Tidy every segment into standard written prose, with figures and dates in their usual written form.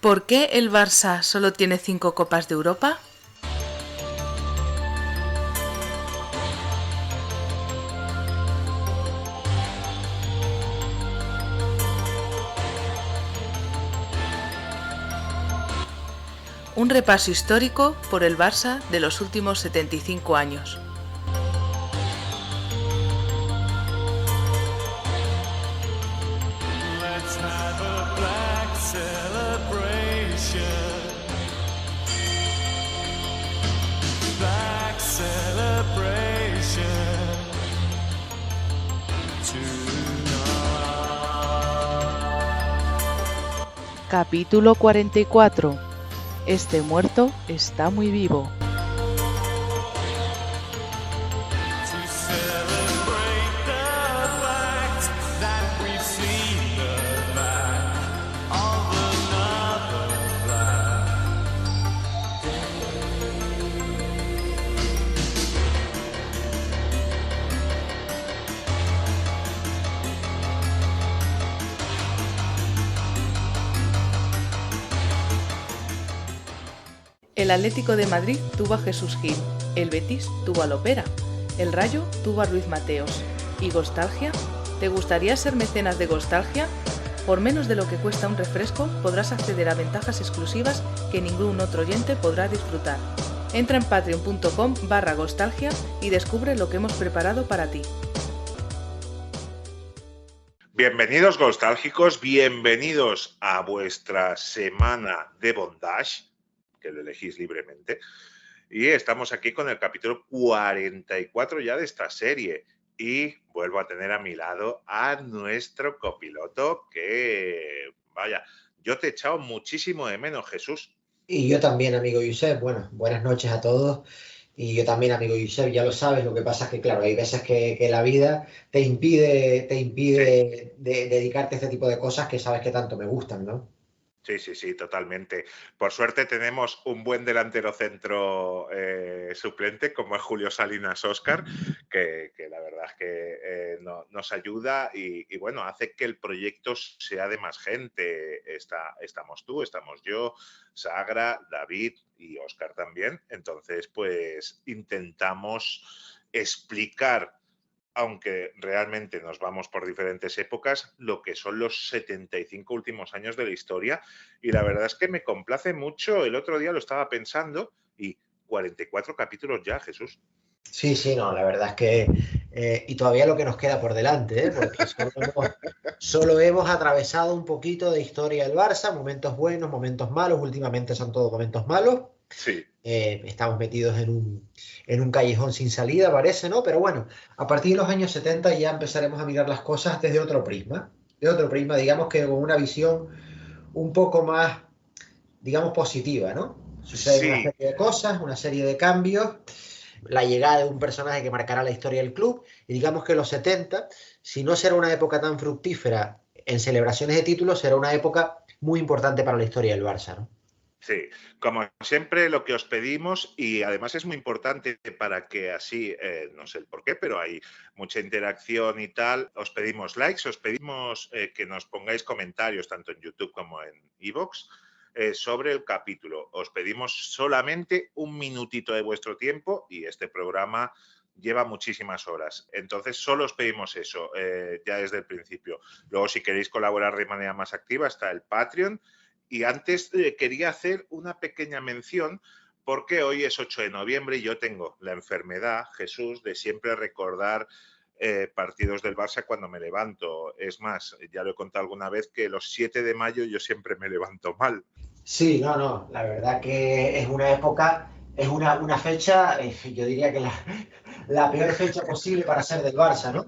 ¿Por qué el Barça solo tiene 5 Copas de Europa? Un repaso histórico por el Barça de los últimos 75 años. Capítulo 44. Este muerto está muy vivo. El Atlético de Madrid tuvo a Jesús Gil, el Betis tuvo a Lopera, el Rayo tuvo a Ruiz Mateos. ¿Y Gostalgia? ¿Te gustaría ser mecenas de Gostalgia? Por menos de lo que cuesta un refresco podrás acceder a ventajas exclusivas que ningún otro oyente podrá disfrutar. Entra en patreon.com/Gostalgia y descubre lo que hemos preparado para ti. Bienvenidos nostálgicos, bienvenidos a vuestra semana de bondage, que lo elegís libremente, y estamos aquí con el capítulo 44 ya de esta serie, y vuelvo a tener a mi lado a nuestro copiloto que, vaya, yo te he echado muchísimo de menos, Jesús. Y yo también, amigo Josep. Bueno, buenas noches a todos. Y yo también, amigo Josep, ya lo sabes, lo que pasa es que, claro, hay veces que la vida te impide dedicarte a este tipo de cosas que sabes que tanto me gustan, ¿no? Sí, totalmente. Por suerte tenemos un buen delantero centro suplente como es Julio Salinas Óscar, que la verdad es que nos ayuda y bueno, hace que el proyecto sea de más gente. Estamos tú, estamos yo, Sagra, David y Óscar también. Entonces, pues intentamos explicar, aunque realmente nos vamos por diferentes épocas, lo que son los 75 últimos años de la historia. Y la verdad es que me complace mucho. El otro día lo estaba pensando y 44 capítulos ya, Jesús. Sí, no, la verdad es que... y todavía lo que nos queda por delante, porque solo hemos atravesado un poquito de historia del Barça, momentos buenos, momentos malos. Últimamente son todos momentos malos. Sí. Estamos metidos en un callejón sin salida, parece, ¿no? Pero bueno, a partir de los años 70 ya empezaremos a mirar las cosas desde otro prisma. De otro prisma, digamos que con una visión un poco más, digamos, positiva, ¿no? Suceden una serie de cosas, una serie de cambios, la llegada de un personaje que marcará la historia del club, y digamos que los 70, si no será una época tan fructífera en celebraciones de títulos, será una época muy importante para la historia del Barça, ¿no? Sí, como siempre lo que os pedimos, y además es muy importante para que así, no sé el por qué, pero hay mucha interacción y tal, os pedimos likes, os pedimos que nos pongáis comentarios tanto en YouTube como en iVoox sobre el capítulo. Os pedimos solamente un minutito de vuestro tiempo y este programa lleva muchísimas horas. Entonces solo os pedimos eso ya desde el principio. Luego si queréis colaborar de manera más activa está el Patreon. Y antes quería hacer una pequeña mención porque hoy es 8 de noviembre y yo tengo la enfermedad, Jesús, de siempre recordar partidos del Barça cuando me levanto. Es más, ya lo he contado alguna vez que los 7 de mayo yo siempre me levanto mal. Sí, no, la verdad que es una época, es una fecha, yo diría que la peor fecha posible para ser del Barça, ¿no?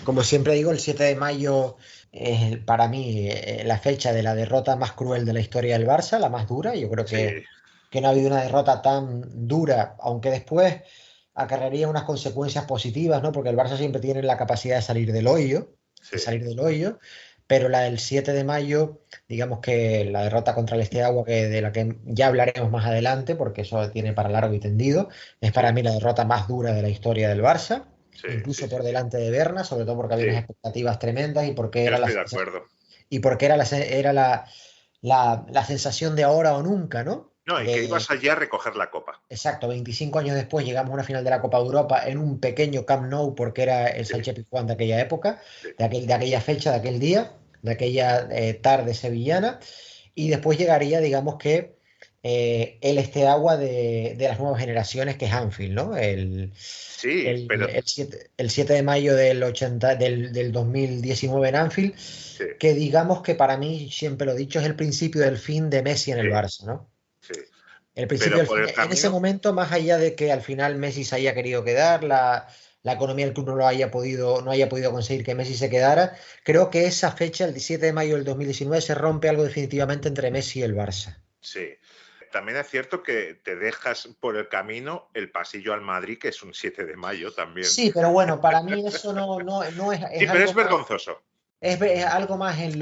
Como siempre digo, el 7 de mayo es para mí la fecha de la derrota más cruel de la historia del Barça, la más dura. Yo creo que no ha habido una derrota tan dura, aunque después acarrearía unas consecuencias positivas, ¿no? Porque el Barça siempre tiene la capacidad de salir del hoyo, pero la del 7 de mayo, digamos que la derrota contra el Esteagua, de la que ya hablaremos más adelante, porque eso tiene para largo y tendido, es para mí la derrota más dura de la historia del Barça. Incluso por delante de Berna, sobre todo porque había unas expectativas tremendas y porque Yo estoy de acuerdo. y porque era la sensación de ahora o nunca, ¿no? No, y que ibas allí a recoger la copa. Exacto, 25 años después llegamos a una final de la Copa de Europa en un pequeño Camp Nou porque era el Sí, Sánchez Pizjuán de aquella época, sí, de aquella fecha, de aquel día, de aquella tarde sevillana. Y después llegaría, digamos que, el agua de las nuevas generaciones, que es Anfield, ¿no? sí, pero El 7 de mayo del 2019 en Anfield, sí, que digamos que para mí, siempre lo he dicho, es el principio del fin de Messi en el sí, Barça, ¿no? sí. El principio Pero del por fin. el En ese camino, momento, más allá de que al final Messi se haya querido quedar, la economía del club no haya podido conseguir que Messi se quedara, creo que esa fecha, el 17 de mayo del 2019, se rompe algo definitivamente entre Messi y el Barça. sí. También es cierto que te dejas por el camino el pasillo al Madrid, que es un 7 de mayo también. Sí, pero bueno, para mí eso no Sí, pero es vergonzoso. es algo más En el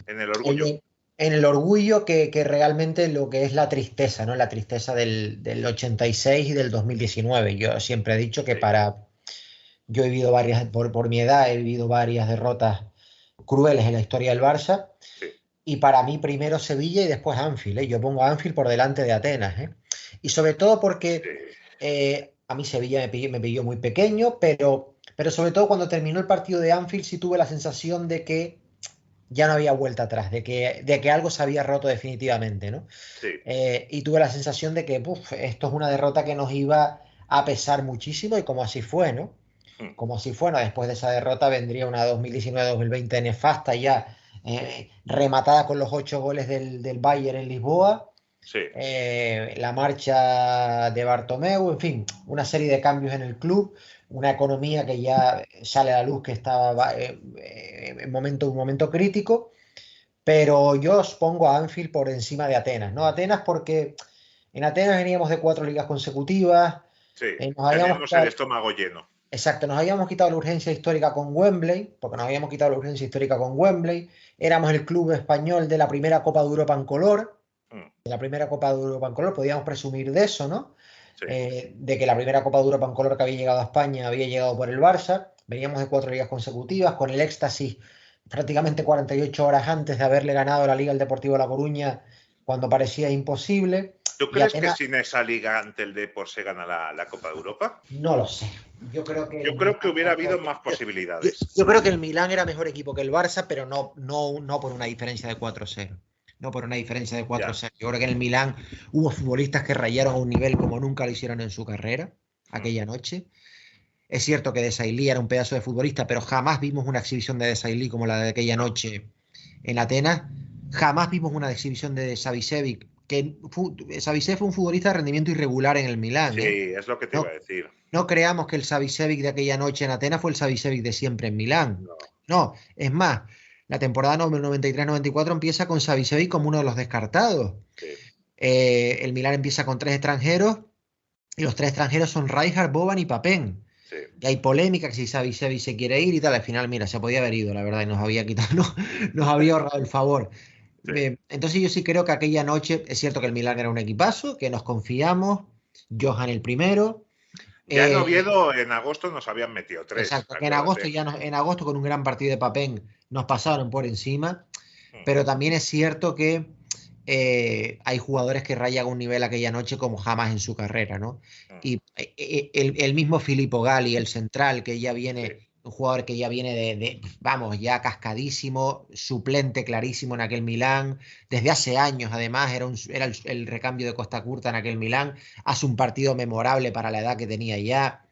en, orgullo. lo- en el orgullo que realmente lo que es la tristeza, ¿no? La tristeza del 86 y del 2019. Yo siempre he dicho que Sí, yo he vivido por mi edad, he vivido varias derrotas crueles en la historia del Barça. sí, Y para mí primero Sevilla y después Anfield, ¿eh? Yo pongo a Anfield por delante de Atenas, ¿eh? Y sobre todo sí. porque a mí Sevilla me pilló muy pequeño, pero sobre todo cuando terminó el partido de Anfield sí tuve la sensación de que ya no había vuelta atrás, de que algo se había roto definitivamente, ¿no? Sí. Y tuve la sensación de que esto es una derrota que nos iba a pesar muchísimo, y como así fue, ¿no? Mm. Como si fuera, después de esa derrota vendría una 2019-2020 nefasta ya, rematada con los 8 goles del Bayern en Lisboa, Sí, la marcha de Bartomeu, en fin, una serie de cambios en el club, una economía que ya sale a la luz, que estaba un momento crítico, pero yo os pongo a Anfield por encima de Atenas, ¿no? Atenas porque en Atenas veníamos de 4 ligas consecutivas, sí. nos habíamos Teníamos el quitado. estómago lleno. Exacto, nos habíamos quitado la urgencia histórica con Wembley, porque nos habíamos quitado la urgencia histórica con Wembley. Éramos el club español de la primera Copa de Europa en color, Mm. de la primera Copa de Europa en color, podíamos presumir de eso, ¿no? Sí, De que la primera Copa de Europa en color que había llegado a España había llegado por el Barça. Veníamos de 4 ligas consecutivas, con el éxtasis prácticamente 48 horas antes de haberle ganado la Liga al Deportivo La Coruña cuando parecía imposible. ¿tú Y crees que Atenas, sin esa liga ante el Depor se gana la Copa de Europa? no lo sé. Yo creo que Yo el creo que Milán hubiera era habido mejor. más Yo, posibilidades. yo creo que el Milán era mejor equipo que el Barça, pero no por una diferencia de 4-0. No por una diferencia de Ya. 4-0. Yo creo que en el Milán hubo futbolistas que rayaron a un nivel como nunca lo hicieron en su carrera aquella noche. Es cierto que Desailly era un pedazo de futbolista, pero jamás vimos una exhibición de Desailly como la de aquella No. noche en Atenas. Jamás vimos una exhibición de Savicevic, que Savicevic fue un futbolista de rendimiento irregular en el Milán, ¿eh? Sí, es lo que te iba No, a decir. no creamos que el Savicevic de aquella noche en Atenas fue el Savicevic de siempre en Milán. No. No, es más, la temporada 93-94 empieza con Savicevic como uno de los descartados. Sí, El Milán empieza con 3 extranjeros, y los 3 extranjeros son Rijkaard, Boban y Papén. sí. Y hay polémica que si Savicevic se quiere ir y tal. Al final, mira, se podía haber ido, la verdad, y nos había quitado, nos habría ahorrado el favor. Sí. Entonces yo sí creo que aquella noche, es cierto que el Milán era un equipazo, que nos confiamos, Johan el primero. Ya en Oviedo en agosto nos habían metido 3. Exacto, que Acuérdate. en agosto con un gran partido de Papén nos pasaron por encima, Mm. pero también es cierto que hay jugadores que rayan un nivel aquella noche como jamás en su carrera, ¿no? Mm. Y el mismo Filippo Galli, el central, que ya viene, Sí. un jugador que ya viene vamos, ya cascadísimo, suplente clarísimo en aquel Milán, desde hace años además, era el recambio de Costa Curta en aquel Milán, hace un partido memorable para la edad que tenía ya,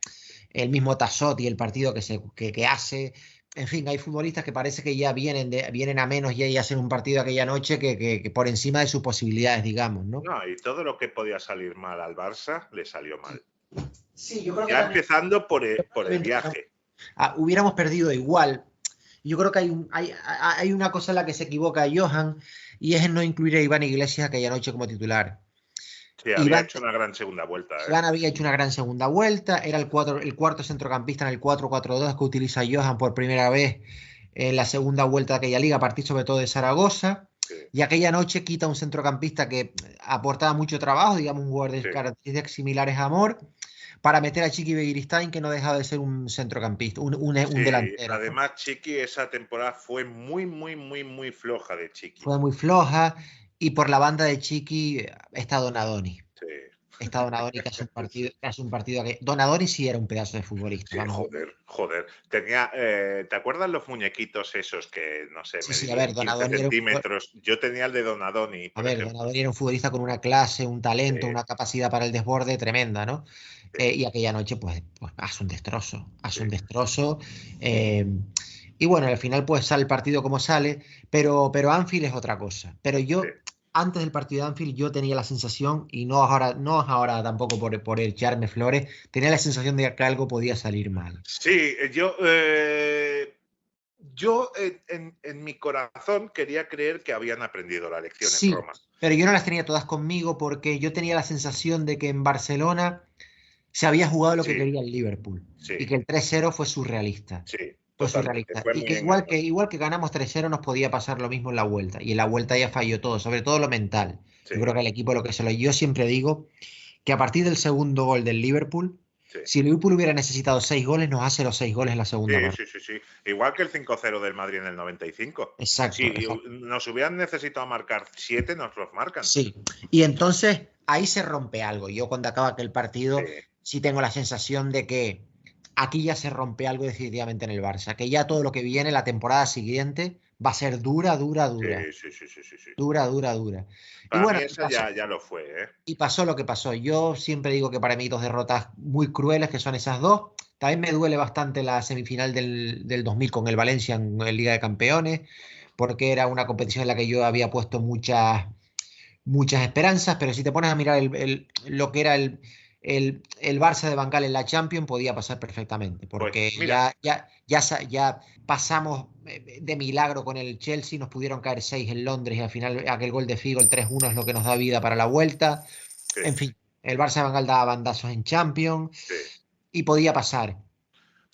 el mismo Tassotti, el partido que hace. En fin, hay futbolistas que parece que ya vienen a menos y hacen un partido aquella noche que por encima de sus posibilidades, digamos, ¿no? No, y todo lo que podía salir mal al Barça le salió mal. Sí, yo creo que Ya también, empezando por el viaje. hubiéramos perdido igual. Yo creo que hay una cosa en la que se equivoca Johan, y es en no incluir a Iván Iglesias aquella noche como titular. Sí, había hecho una gran segunda vuelta. Iván había hecho una gran segunda vuelta, era el cuarto centrocampista en el 4-4-2 que utiliza Johan por primera vez en la segunda vuelta de aquella liga, a partir sobre todo de Zaragoza. Sí. Y aquella noche quita un centrocampista que aportaba mucho trabajo, digamos, un jugador de características similares a Amor, para meter a Chiqui Begiristain, que no dejaba de ser un centrocampista, un Sí, delantero. además Chiqui esa temporada fue muy, muy, muy, muy floja de Chiqui. Fue muy floja, y por la banda de Chiqui está Donadoni. Sí. Está Donadoni, que hace un partido que... Donadoni sí era un pedazo de futbolista. Sí, Vamos. joder. Tenía, ¿te acuerdas los muñequitos esos que, no sé, Sí, a medían ver, 15 Donadoni centímetros? Yo tenía el de Donadoni, A por ver, ejemplo. Donadoni era un futbolista con una clase, un talento, Sí, una capacidad para el desborde tremenda, ¿no? sí, Y aquella noche, pues hace un destrozo, sí. hace un destrozo. eh, y bueno, al final, pues sale el partido como sale, pero Anfield es otra cosa. Pero Sí. yo, antes del partido de Anfield, yo tenía la sensación, y no es ahora tampoco por echarme flores, tenía la sensación de que algo podía salir mal. Sí, yo en mi corazón quería creer que habían aprendido la lección en Sí, Roma. pero yo no las tenía todas conmigo porque yo tenía la sensación de que en Barcelona se había jugado lo que Sí, quería el Liverpool y sí, que el 3-0 fue surrealista. sí, Fue totalmente. surrealista. Fue Y que muy igual que, engañoso. igual que ganamos 3-0 nos podía pasar lo mismo en la vuelta. Y en la vuelta ya falló todo, sobre todo lo mental. Sí, Yo creo que el equipo lo que se lo... Yo siempre digo que a partir del segundo gol del Liverpool, sí. si el Liverpool hubiera necesitado 6 goles, nos hace los 6 goles en la segunda Sí, parte. sí, sí, sí. Igual que el 5-0 del Madrid en el 95. Exacto, Si exacto. nos hubieran necesitado marcar 7, nos los marcan. Sí. Y entonces ahí se rompe algo. Yo cuando acaba aquel Sí, partido sí tengo la sensación de que aquí ya se rompe algo definitivamente en el Barça, que ya todo lo que viene la temporada siguiente va a ser dura, dura, dura, sí, sí, sí, sí, sí, sí. dura, dura, dura. Y Para bueno, mí esa ya lo fue, ¿eh? y pasó lo que pasó. Yo siempre digo que para mí dos derrotas muy crueles, que son esas dos. También me duele bastante la semifinal del 2000 con el Valencia en Liga de Campeones, porque era una competición en la que yo había puesto muchas esperanzas, pero si te pones a mirar lo que era el Barça de Bangal en la Champions, podía pasar perfectamente, Pues porque mira, ya pasamos de milagro con el Chelsea, nos pudieron caer 6 en Londres y al final aquel gol de Figo, el 3-1, es lo que nos da vida para la vuelta. sí, En fin, el Barça de Bangal daba bandazos en Champions sí. y podía pasar.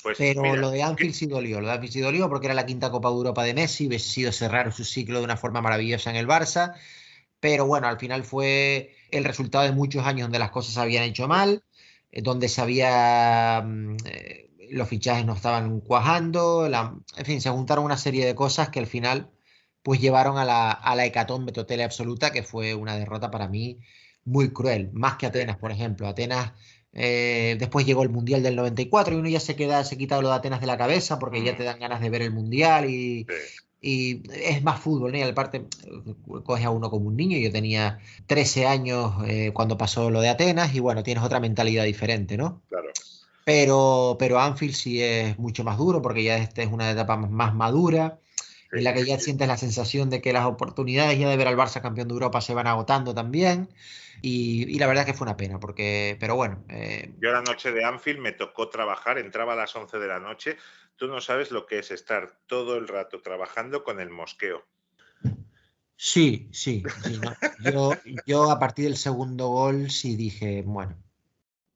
Pues Pero mira, lo de Anfield sí dolió, lo de Anfield sí dolió porque era la quinta Copa de Europa de Messi, hubiese sido cerrar su ciclo de una forma maravillosa en el Barça. Pero bueno, al final fue el resultado de muchos años donde las cosas se habían hecho mal, donde los fichajes no estaban cuajando, en fin, se juntaron una serie de cosas que al final pues llevaron a la hecatombe total y absoluta, que fue una derrota para mí muy cruel, más que sí, Atenas, por ejemplo. Atenas, después llegó el Mundial del 94 y uno ya se quita lo de Atenas de la cabeza porque ya te dan ganas de ver el Mundial sí. y es más fútbol, ¿no? Y aparte, coges a uno como un niño. Yo tenía 13 años cuando pasó lo de Atenas y bueno, tienes otra mentalidad diferente, ¿no? Claro. Pero Anfield sí es mucho más duro porque ya esta es una etapa más madura Sí, en la que ya sí. sientes la sensación de que las oportunidades ya de ver al Barça campeón de Europa se van agotando también y la verdad es que fue una pena pero bueno. Yo la noche de Anfield me tocó trabajar, entraba a las 11 de la noche. Tú no sabes lo que es estar todo el rato trabajando con el mosqueo. Sí, sí, sí, no. Yo a partir del segundo gol sí dije, bueno,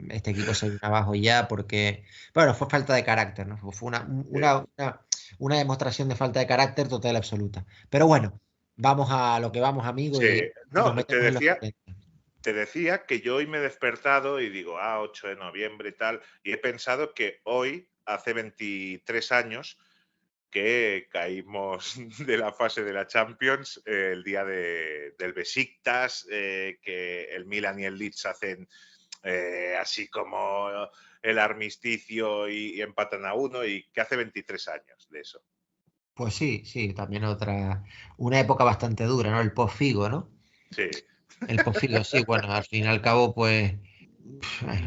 este equipo se viene abajo ya porque, bueno, fue falta de carácter, ¿no? Fue una demostración de falta de carácter total y absoluta. Pero bueno, vamos a lo que vamos, amigo, Sí, y nos no, metemos en los 70. te decía que yo hoy me he despertado y digo, 8 de noviembre y tal, y he pensado que hoy, hace 23 años, que caímos de la fase de la Champions, el día del Besiktas, que el Milan y el Leeds hacen así como el armisticio y empatan a 1, y que hace 23 años de eso. Pues sí, sí, también una época bastante dura, ¿no? El post-Figo, ¿no? Sí, El post-Figo, sí, bueno, al fin y al cabo, pues,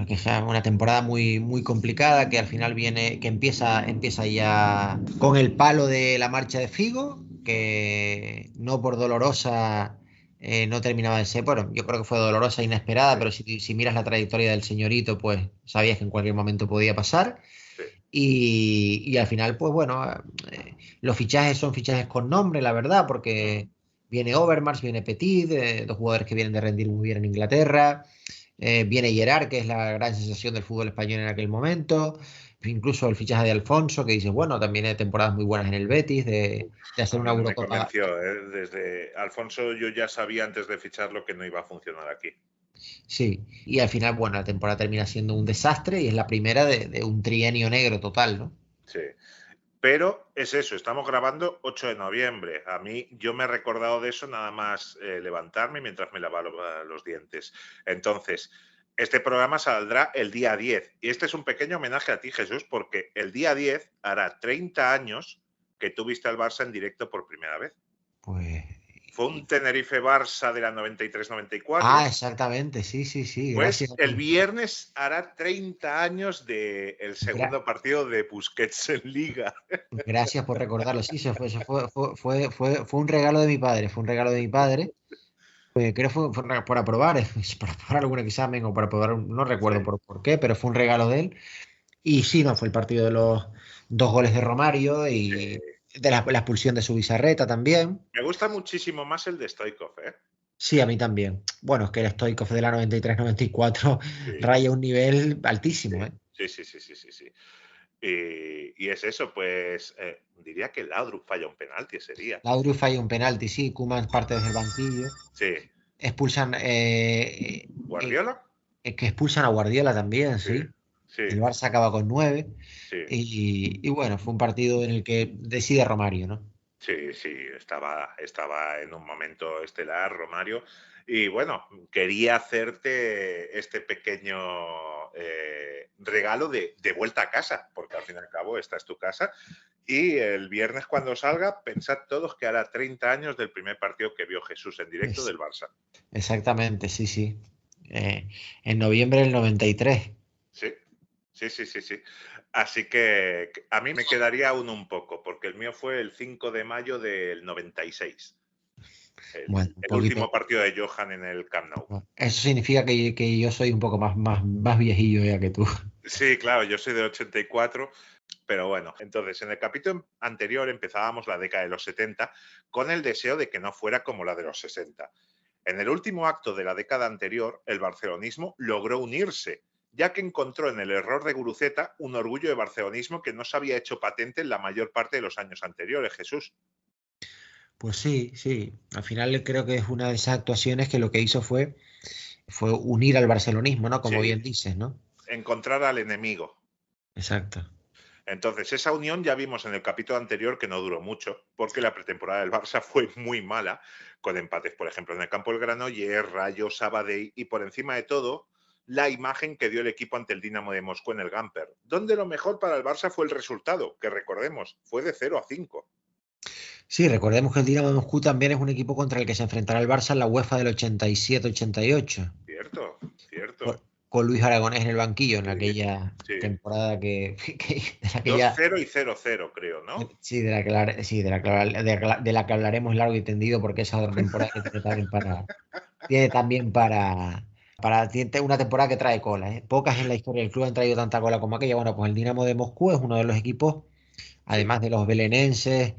que sea una temporada muy, muy complicada, que al final que empieza ya con el palo de la marcha de Figo, que no por dolorosa no terminaba de ser, bueno, yo creo que fue dolorosa e inesperada, sí, pero si miras la trayectoria del señorito, pues sabías que en cualquier momento podía pasar. sí. Y al final, pues bueno, los fichajes son fichajes con nombre, la verdad, porque viene Overmars, viene Petit, dos jugadores que vienen de rendir muy bien en Inglaterra. Viene Gerard, que es la gran sensación del fútbol español en aquel momento. Incluso el fichaje de Alfonso, que dice, bueno, también hay temporadas muy buenas en el Betis, de hacer A una mí no me Eurocopa. convenció, ¿eh? Desde Alfonso yo ya sabía antes de ficharlo que no iba a funcionar aquí. Sí, y al final, bueno, la temporada termina siendo un desastre y es la primera de un trienio negro total, ¿no? Sí. Pero es eso, estamos grabando 8 de noviembre. A mí, yo me he recordado de eso nada más levantarme mientras me lavaba los dientes. Entonces, este programa saldrá el día 10. Y este es un pequeño homenaje a ti, Jesús, porque el día 10 hará 30 años que tú viste al Barça en directo por primera vez. Pues... Fue un Tenerife-Barça de la 93-94. exactamente, sí, sí, sí, gracias. Pues el viernes hará 30 años del Gra- segundo partido de Busquets en Liga. Gracias por recordarlo. Sí, fue un regalo de mi padre, fue un regalo de mi padre. Creo que fue para aprobar, para aprobar algún examen o para aprobar, no Sí, recuerdo por qué, pero fue un regalo de él. Y sí, no, fue el partido de los 2 goles de Romario sí. y de la expulsión de su Bizarreta también. Me gusta muchísimo más el de Stoichkov, ¿eh? Sí, a mí también. Bueno, es que el Stoichkov de la 93-94 Sí, raya un nivel sí, altísimo, ¿eh? sí, sí, sí, sí, sí, sí. Y es eso, pues diría que Laudrup falla un penalti ese día. Laudrup falla un penalti, sí, Koeman parte desde el banquillo. Sí. Expulsan, ¿Guardiola? que expulsan a Guardiola también, Sí, sí. sí, El Barça acaba con 9. sí. Y bueno, fue un partido en el que decide Romario, ¿no? Sí, sí, estaba en un momento estelar, Romario. Y bueno, quería hacerte este pequeño regalo de vuelta a casa, porque al fin y al cabo esta es tu casa. Y el viernes cuando salga, pensad todos que hará 30 años del primer partido que vio Jesús en directo Es- del Barça. exactamente, sí, sí. En noviembre del 93. Sí, sí, sí, sí, sí. Así que a mí me quedaría aún un poco, porque el mío fue el 5 de mayo del 96. Bueno, un El poquito. último partido de Johan en el Camp Nou. Eso significa que yo soy un poco más viejillo ya que tú. Sí, claro, yo soy de 84, pero bueno, entonces en el capítulo anterior empezábamos la década de los 70 con el deseo de que no fuera como la de los 60. En el último acto de la década anterior, el barcelonismo logró unirse, ya que encontró en el error de Guruceta un orgullo de barcelonismo que no se había hecho patente en la mayor parte de los años anteriores, Jesús. Pues sí, sí. Al final creo que es una de esas actuaciones que lo que hizo fue unir al barcelonismo, ¿no? Como Sí, bien dices, ¿no? encontrar al enemigo. Exacto. Entonces, esa unión ya vimos en el capítulo anterior que no duró mucho, porque la pretemporada del Barça fue muy mala, con empates, por ejemplo, en el campo del Granollers, Rayo, Sabadell y, por encima de todo, la imagen que dio el equipo ante el Dinamo de Moscú en el Gamper, donde lo mejor para el Barça fue el resultado, que recordemos, fue de 0-5. Sí, recordemos que el Dinamo de Moscú también es un equipo contra el que se enfrentará el Barça en la UEFA del 87-88. Cierto, Con, cierto. con Luis Aragonés en el banquillo en Sí, aquella sí. temporada de aquella 2-0 y 0-0, creo, ¿no? sí, de la que hablaremos largo y tendido porque esa otra temporada que tiene una temporada que trae cola, ¿eh? Pocas en la historia del club han traído tanta cola como aquella. Bueno, pues el Dinamo de Moscú es uno de los equipos, Sí, además de los belenenses,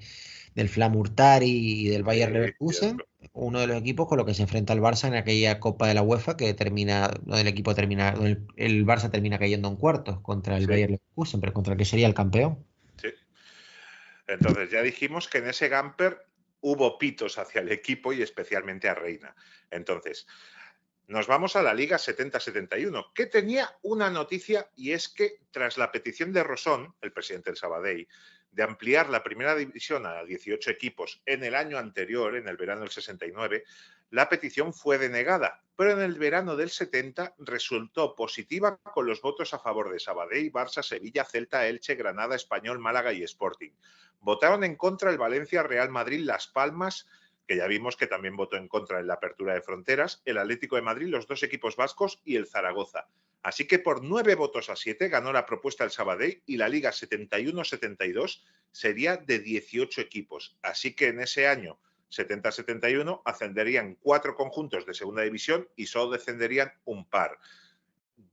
del Flamurtari y del sí, Bayer Leverkusen, cierto. uno de los equipos con los que se enfrenta el Barça en aquella Copa de la UEFA que termina, donde donde el Barça termina cayendo en cuartos contra el Sí, Bayer Leverkusen, pero contra el que sería el campeón. sí. Entonces, ya dijimos que en ese Gamper hubo pitos hacia el equipo y especialmente a Reina. Entonces, nos vamos a la Liga 70-71, que tenía una noticia y es que tras la petición de Rosón, el presidente del Sabadell, de ampliar la primera división a 18 equipos en el año anterior, en el verano del 69, la petición fue denegada, pero en el verano del 70 resultó positiva con los votos a favor de Sabadell, Barça, Sevilla, Celta, Elche, Granada, Español, Málaga y Sporting. Votaron en contra el Valencia, Real Madrid, Las Palmas, que ya vimos que también votó en contra en la apertura de fronteras, el Atlético de Madrid, los dos equipos vascos y el Zaragoza. Así que por 9 votos a 7 ganó la propuesta del Sabadell y la Liga 71-72 sería de 18 equipos. Así que en ese año 70-71 ascenderían 4 conjuntos de segunda división y solo descenderían un par.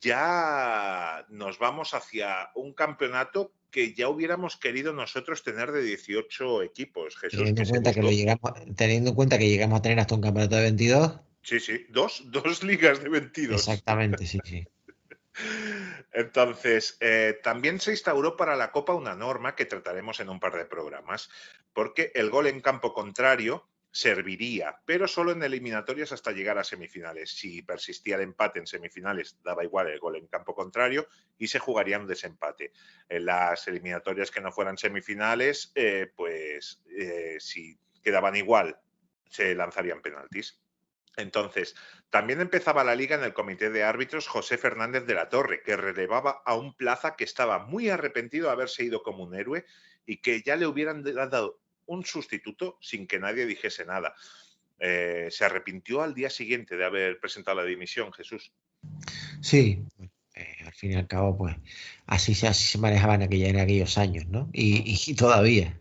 Ya nos vamos hacia un campeonato que ya hubiéramos querido nosotros tener de 18 equipos. Jesús, Teniendo que en cuenta series que dos. teniendo en cuenta que llegamos a tener hasta un campeonato de 22. Sí, sí, dos ligas de 22. Exactamente, sí, sí. Entonces, también se instauró para la Copa una norma que trataremos en un par de programas, porque el gol en campo contrario serviría, pero solo en eliminatorias hasta llegar a semifinales. Si persistía el empate en semifinales, daba igual el gol en campo contrario y se jugaría un desempate. En las eliminatorias que no fueran semifinales, si quedaban igual, se lanzarían penaltis. Entonces, también empezaba la liga en el comité de árbitros José Fernández de la Torre, que relevaba a un Plaza que estaba muy arrepentido de haberse ido como un héroe y que ya le hubieran dado un sustituto sin que nadie dijese nada. Se arrepintió al día siguiente de haber presentado la dimisión, Jesús. Sí, al fin y al cabo, pues así se manejaban en aquellos años, ¿no? Y todavía.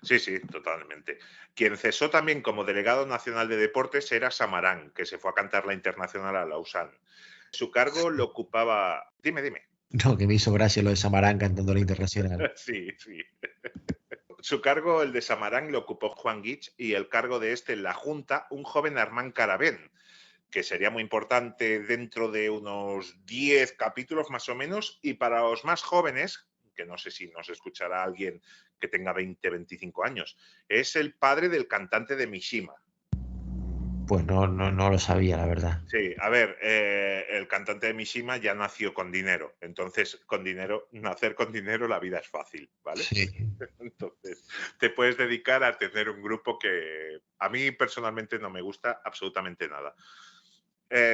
Sí, sí, totalmente. Quien cesó también como delegado nacional de deportes era Samarán, que se fue a cantar la internacional a Lausanne. Su cargo lo ocupaba... Dime. No, que me hizo gracia lo de Samarán cantando la internacional. Sí. Su cargo, el de Samarán, lo ocupó Juan Guich y el cargo de este en la Junta, un joven Armán Carabén, que sería muy importante dentro de unos 10 capítulos más o menos. Y para los más jóvenes, que no sé si nos escuchará alguien que tenga 20, 25 años, es el padre del cantante de Mishima. Pues no lo sabía, la verdad. Sí, a ver, el cantante de Mishima ya nació con dinero, entonces nacer con dinero la vida es fácil, ¿vale? Sí. Entonces te puedes dedicar a tener un grupo que a mí personalmente no me gusta absolutamente nada.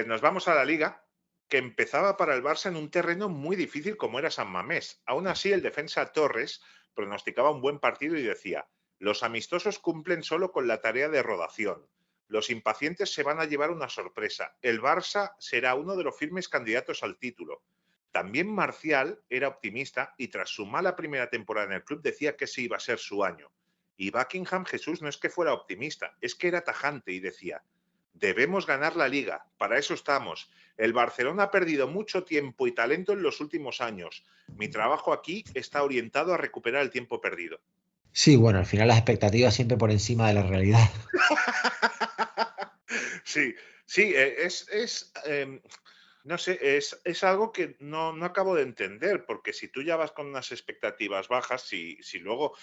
Nos vamos a la Liga, que empezaba para el Barça en un terreno muy difícil como era San Mamés. Aún así, el defensa Torres pronosticaba un buen partido y decía: los amistosos cumplen solo con la tarea de rodación. Los impacientes se van a llevar una sorpresa. El Barça será uno de los firmes candidatos al título. También Marcial era optimista y tras su mala primera temporada en el club decía que ese iba a ser su año. Y Buckingham, Jesús, no es que fuera optimista, es que era tajante y decía: debemos ganar la Liga, para eso estamos. El Barcelona ha perdido mucho tiempo y talento en los últimos años. Mi trabajo aquí está orientado a recuperar el tiempo perdido. Sí, bueno, al final las expectativas siempre por encima de la realidad. Sí, no sé, es algo que no acabo de entender, porque si tú ya vas con unas expectativas bajas, si luego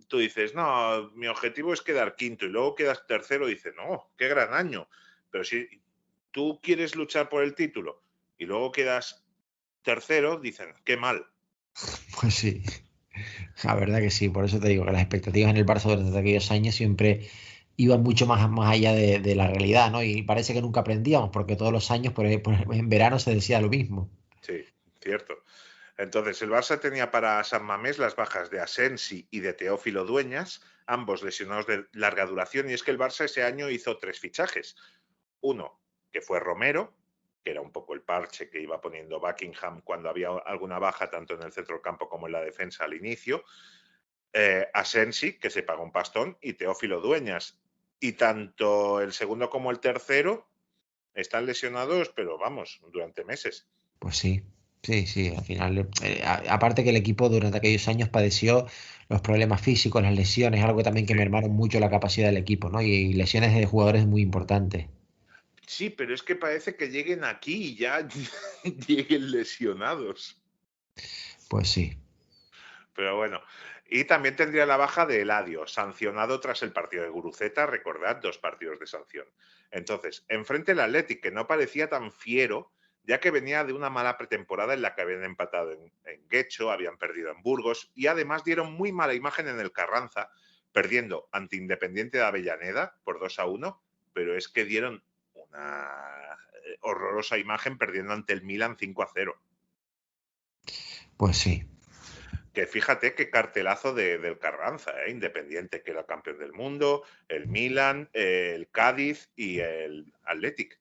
tú dices, no, mi objetivo es quedar quinto y luego quedas tercero, dices, no, qué gran año. Pero si tú quieres luchar por el título y luego quedas tercero, dicen, qué mal. Pues sí, la verdad que sí, por eso te digo que las expectativas en el Barça durante aquellos años siempre iban mucho más allá de la realidad, ¿no? Y parece que nunca aprendíamos, porque todos los años en verano se decía lo mismo. Sí, cierto. Entonces, el Barça tenía para San Mamés las bajas de Asensi y de Teófilo Dueñas, ambos lesionados de larga duración, y es que el Barça ese año hizo 3 fichajes. Uno, que fue Romero, que era un poco el parche que iba poniendo Buckingham cuando había alguna baja tanto en el centro del campo como en la defensa al inicio. Asensi, que se pagó un pastón, y Teófilo Dueñas. Y tanto el segundo como el tercero están lesionados, pero vamos, durante meses. Pues sí, sí, al final, aparte que el equipo durante aquellos años padeció los problemas físicos, las lesiones, algo también que mermaron mucho la capacidad del equipo, ¿no? Y lesiones de jugadores muy importantes. Sí, pero es que parece que lleguen aquí y ya lleguen lesionados. Pues sí. Pero bueno, y también tendría la baja de Eladio, sancionado tras el partido de Guruceta, recordad, 2 partidos de sanción. Entonces, enfrente el Athletic, que no parecía tan fiero, ya que venía de una mala pretemporada en la que habían empatado en Guecho, habían perdido en Burgos y además dieron muy mala imagen en el Carranza, perdiendo ante Independiente de Avellaneda por 2-1, pero es que dieron una horrorosa imagen perdiendo ante el Milan 5-0. Pues sí. Que fíjate qué cartelazo del Carranza, Independiente, que era campeón del mundo, el Milan, el Cádiz y el Athletic.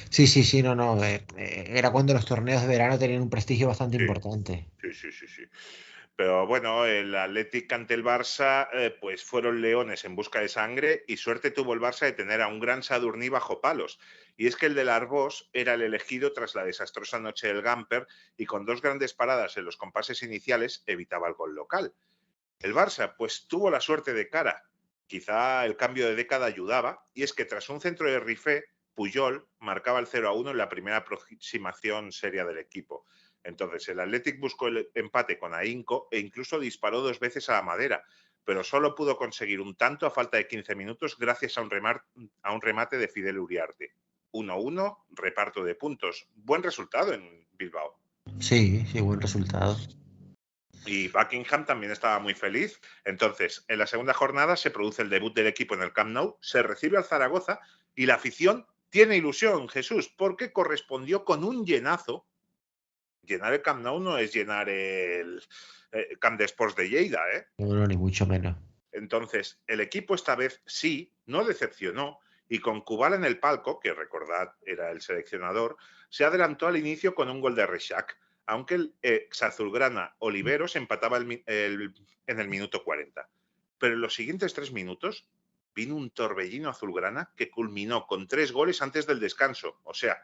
Sí, no. Era cuando los torneos de verano tenían un prestigio bastante importante. Sí. Pero bueno, el Athletic ante el Barça, pues fueron leones en busca de sangre y suerte tuvo el Barça de tener a un gran Sadurní bajo palos. Y es que el del Arbós era el elegido tras la desastrosa noche del Gamper y con 2 grandes paradas en los compases iniciales evitaba el gol local. El Barça, pues tuvo la suerte de cara. Quizá el cambio de década ayudaba, y es que tras un centro de Rifé, Puyol marcaba el 0-1 en la primera aproximación seria del equipo. Entonces el Athletic buscó el empate con ahínco e incluso disparó 2 veces a la madera, pero solo pudo conseguir un tanto a falta de 15 minutos gracias a un remate de Fidel Uriarte. 1-1, reparto de puntos. Buen resultado en Bilbao. Sí, sí, buen resultado. Y Buckingham también estaba muy feliz. Entonces, en la segunda jornada se produce el debut del equipo en el Camp Nou, se recibe al Zaragoza y la afición tiene ilusión, Jesús, porque correspondió con un llenazo. Llenar el Camp Nou no es llenar el Camp de Sports de Lleida, ¿eh? No, ni mucho menos. Entonces, el equipo esta vez sí, no decepcionó, y con Kubala en el palco, que recordad era el seleccionador, se adelantó al inicio con un gol de Rexach, aunque el ex azulgrana Oliveros empataba en el minuto 40. Pero en los siguientes 3 minutos vino un torbellino azulgrana que culminó con 3 goles antes del descanso. O sea,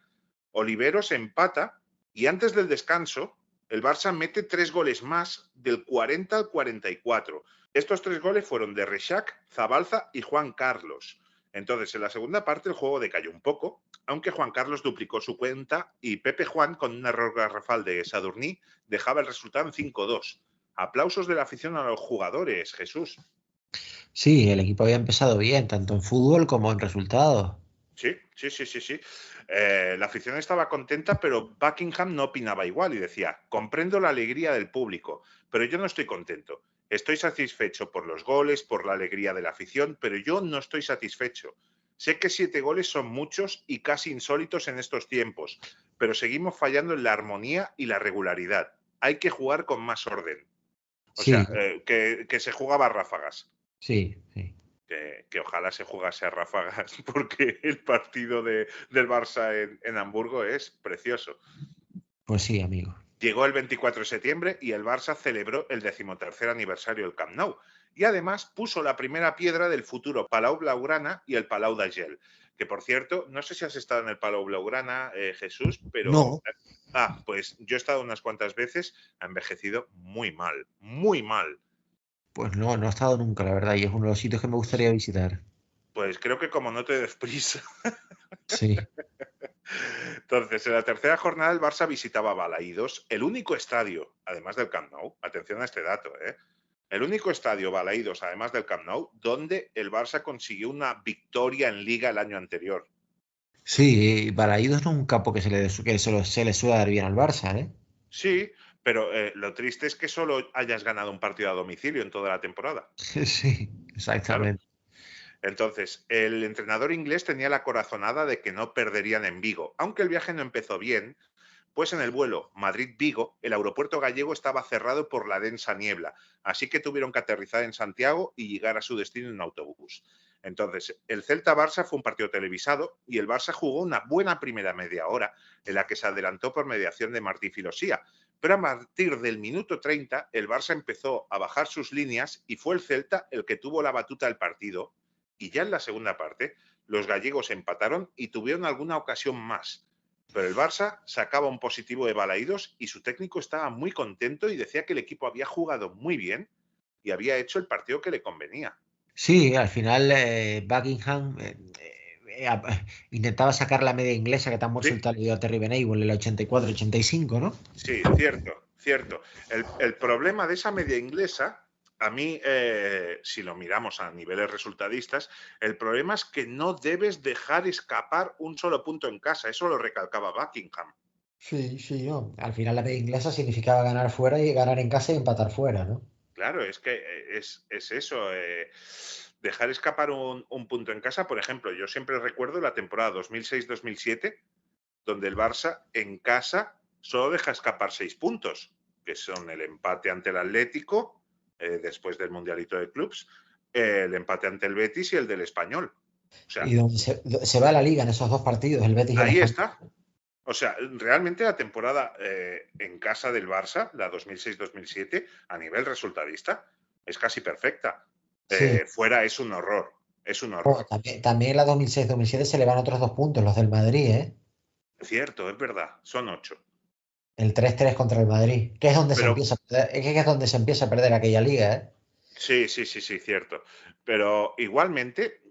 Oliveros empata y antes del descanso el Barça mete 3 goles más del 40 al 44. Estos 3 goles fueron de Rexach, Zabalza y Juan Carlos. Entonces, en la segunda parte el juego decayó un poco, aunque Juan Carlos duplicó su cuenta y Pepe Juan, con un error garrafal de Sadurní, dejaba el resultado en 5-2. Aplausos de la afición a los jugadores, Jesús. Sí, el equipo había empezado bien, tanto en fútbol como en resultados. Sí. La afición estaba contenta, pero Buckingham no opinaba igual y decía: comprendo la alegría del público, pero yo no estoy contento. Estoy satisfecho por los goles, por la alegría de la afición, pero yo no estoy satisfecho. Sé que 7 goles son muchos y casi insólitos en estos tiempos, pero seguimos fallando en la armonía y la regularidad. Hay que jugar con más orden. O sea, que se jugaba a ráfagas. Sí. Que ojalá se jugase a ráfagas, porque el partido del Barça en Hamburgo es precioso. Pues sí, amigo. Llegó el 24 de septiembre y el Barça celebró el 13º aniversario del Camp Nou. Y además puso la primera piedra del futuro Palau Blaugrana y el Palau d'Agel. Que, por cierto, no sé si has estado en el Palau Blaugrana, Jesús, pero... No. Pues yo he estado unas cuantas veces, ha envejecido muy mal, muy mal. Pues no he estado nunca, la verdad, y es uno de los sitios que me gustaría visitar. Pues creo que como no te des prisa. Sí. Entonces, en la tercera jornada el Barça visitaba Balaídos, el único estadio, además del Camp Nou, atención a este dato, el único estadio Balaídos, además del Camp Nou, donde el Barça consiguió una victoria en Liga el año anterior. Sí, Balaídos no es un campo que se le suele dar bien al Barça, ¿eh? Sí, pero lo triste es que solo hayas ganado un partido a domicilio en toda la temporada. Sí, exactamente. Claro. Entonces, el entrenador inglés tenía la corazonada de que no perderían en Vigo. Aunque el viaje no empezó bien, pues en el vuelo Madrid-Vigo, el aeropuerto gallego estaba cerrado por la densa niebla, así que tuvieron que aterrizar en Santiago y llegar a su destino en autobús. Entonces, el Celta-Barça fue un partido televisado y el Barça jugó una buena primera media hora en la que se adelantó por mediación de Martí Filosía. Pero a partir del minuto 30, el Barça empezó a bajar sus líneas y fue el Celta el que tuvo la batuta del partido. Y ya en la segunda parte, los gallegos empataron y tuvieron alguna ocasión más. Pero el Barça sacaba un positivo de Balaídos y su técnico estaba muy contento y decía que el equipo había jugado muy bien y había hecho el partido que le convenía. Sí, al final Buckingham intentaba sacar la media inglesa que tan muerto ¿Sí? le dio a Terry Venables en el 84-85, ¿no? Sí, cierto. El problema de esa media inglesa... A mí, si lo miramos a niveles resultadistas, el problema es que no debes dejar escapar un solo punto en casa. Eso lo recalcaba Buckingham. Sí, no. Al final la media inglesa significaba ganar fuera y ganar en casa y empatar fuera, ¿no? Claro, es que es eso. Dejar escapar un punto en casa, por ejemplo, yo siempre recuerdo la temporada 2006-2007, donde el Barça en casa solo deja escapar 6 puntos, que son el empate ante el Atlético, después del Mundialito de Clubs, el empate ante el Betis y el del Español. O sea, y donde se va la liga en esos dos partidos, el Betis y el ahí Español. está. O sea, realmente la temporada en casa del Barça, la 2006-2007, a nivel resultadista, es casi perfecta. Sí. Fuera es un horror. Es un horror. También la 2006-2007 se le van otros 2 puntos, los del Madrid, ¿eh? Cierto, es verdad. Son 8. El 3-3 contra el Madrid, que es donde se empieza a perder, que es donde se empieza a perder aquella liga, ¿eh? Sí, cierto. Pero igualmente,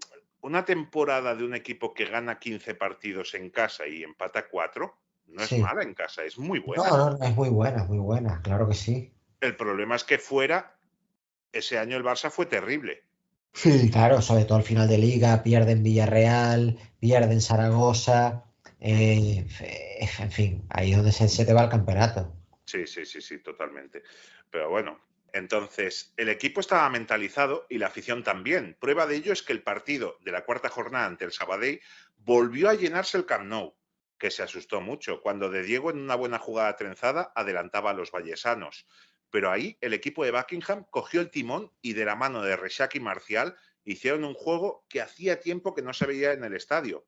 una temporada de un equipo que gana 15 partidos en casa y empata 4, no es mala en casa, es muy buena. No, es muy buena, claro que sí. El problema es que fuera ese año el Barça fue terrible. Sí, claro, sobre todo al final de Liga, pierden Villarreal, pierden Zaragoza, en fin, ahí es donde se te va el campeonato. Sí, totalmente. Pero bueno, entonces el equipo estaba mentalizado y la afición también. Prueba de ello es que el partido de la cuarta jornada ante el Sabadell volvió a llenarse el Camp Nou, que se asustó mucho cuando De Diego en una buena jugada trenzada adelantaba a los vallesanos. Pero ahí el equipo de Buckingham cogió el timón y de la mano de Rexach y Marcial hicieron un juego que hacía tiempo que no se veía en el estadio.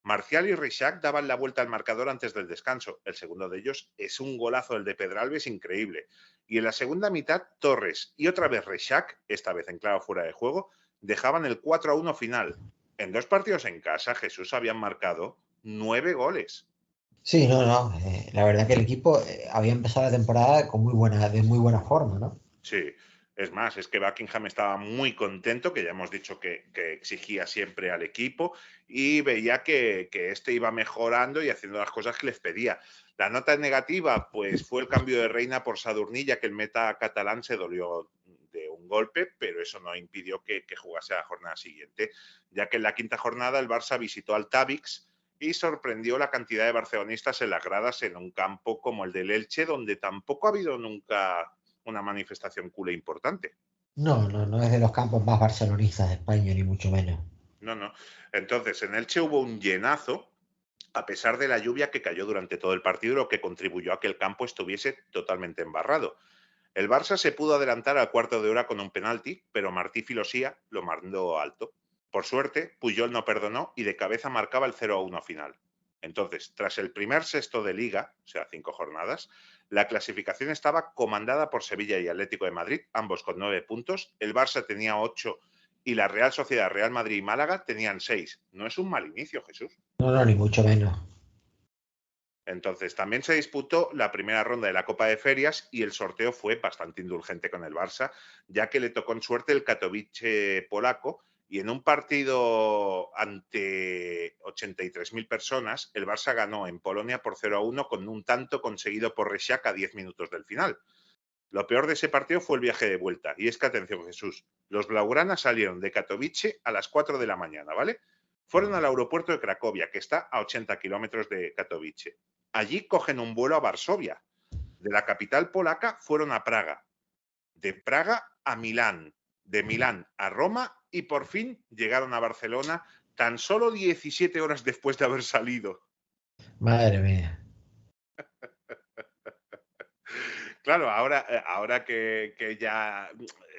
Marcial y Rexach daban la vuelta al marcador antes del descanso. El segundo de ellos es un golazo, el de Pedralbes, increíble. Y en la segunda mitad, Torres y otra vez Rexach, esta vez en claro fuera de juego, dejaban el 4-1 final. En 2 partidos en casa, Jesús habían marcado 9 goles. Sí, no, la verdad que el equipo había empezado la temporada de muy buena forma, ¿no? Sí, es más, es que Buckingham estaba muy contento, que ya hemos dicho que exigía siempre al equipo y veía que este iba mejorando y haciendo las cosas que les pedía. La nota negativa, pues fue el cambio de Reina por Sadurní, ya que el meta catalán se dolió de un golpe, pero eso no impidió que jugase la jornada siguiente, ya que en la quinta jornada el Barça visitó al Tavix y sorprendió la cantidad de barcelonistas en las gradas en un campo como el del Elche, donde tampoco ha habido nunca una manifestación culé importante. No es de los campos más barcelonistas de España, ni mucho menos. No. Entonces, en Elche hubo un llenazo, a pesar de la lluvia que cayó durante todo el partido, lo que contribuyó a que el campo estuviese totalmente embarrado. El Barça se pudo adelantar al cuarto de hora con un penalti, pero Martí Filosía lo mandó alto. Por suerte, Puyol no perdonó y de cabeza marcaba el 0-1 final. Entonces, tras el primer sexto de Liga, o sea, 5 jornadas, la clasificación estaba comandada por Sevilla y Atlético de Madrid, ambos con 9 puntos. El Barça tenía 8 y la Real Sociedad, Real Madrid y Málaga tenían 6. No es un mal inicio, Jesús. No, ni mucho menos. Entonces, también se disputó la primera ronda de la Copa de Ferias y el sorteo fue bastante indulgente con el Barça, ya que le tocó en suerte el Katowice polaco y en un partido ante 83.000 personas, el Barça ganó en Polonia por 0-1 con un tanto conseguido por Rexach a 10 minutos del final. Lo peor de ese partido fue el viaje de vuelta. Y es que, atención, Jesús, los blaugranas salieron de Katowice a las 4 de la mañana, ¿vale? Fueron al aeropuerto de Cracovia, que está a 80 kilómetros de Katowice. Allí cogen un vuelo a Varsovia. De la capital polaca fueron a Praga. De Praga a Milán. De Milán a Roma y por fin llegaron a Barcelona tan solo 17 horas después de haber salido. Madre mía. Claro, ahora que ya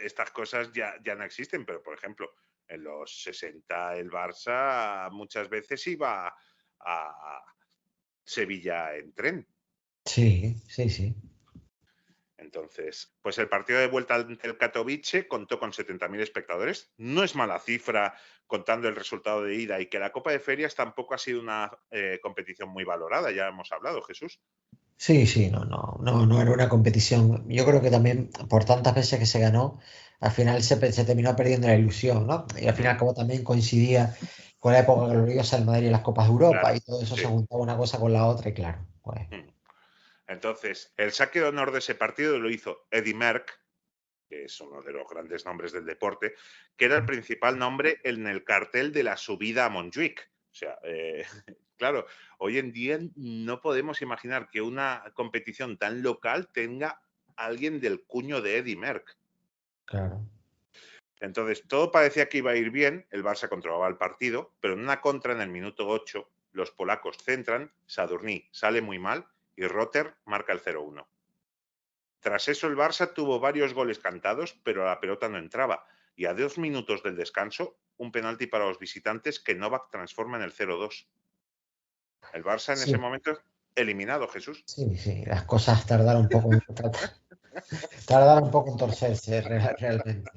estas cosas ya no existen, pero por ejemplo, en los 60 el Barça muchas veces iba a Sevilla en tren. Sí. Entonces, pues el partido de vuelta ante el Katowice contó con 70.000 espectadores. No es mala cifra contando el resultado de ida y que la Copa de Ferias tampoco ha sido una competición muy valorada, ya hemos hablado, Jesús. Sí, no era una competición. Yo creo que también por tantas veces que se ganó, al final se terminó perdiendo la ilusión, ¿no? Y al final, como también coincidía con la época gloriosa del Madrid en las Copas de Europa Claro, y todo eso sí. se juntaba una cosa con la otra, y claro, pues. Entonces, el saque de honor de ese partido lo hizo Eddy Merckx, que es uno de los grandes nombres del deporte, que era el principal nombre en el cartel de la subida a Montjuic. O sea, claro, hoy en día no podemos imaginar que una competición tan local tenga alguien del cuño de Eddy Merckx. Claro. Entonces, todo parecía que iba a ir bien, el Barça controlaba el partido, pero en una contra en el minuto 8, los polacos centran, Sadurní sale muy mal y Rotter marca el 0-1. Tras eso el Barça tuvo varios goles cantados, pero la pelota no entraba, y a 2 minutos del descanso, un penalti para los visitantes que Novak transforma en el 0-2. El Barça en ese Sí, momento eliminado, Jesús. sí, las cosas tardaron un poco en torcerse realmente.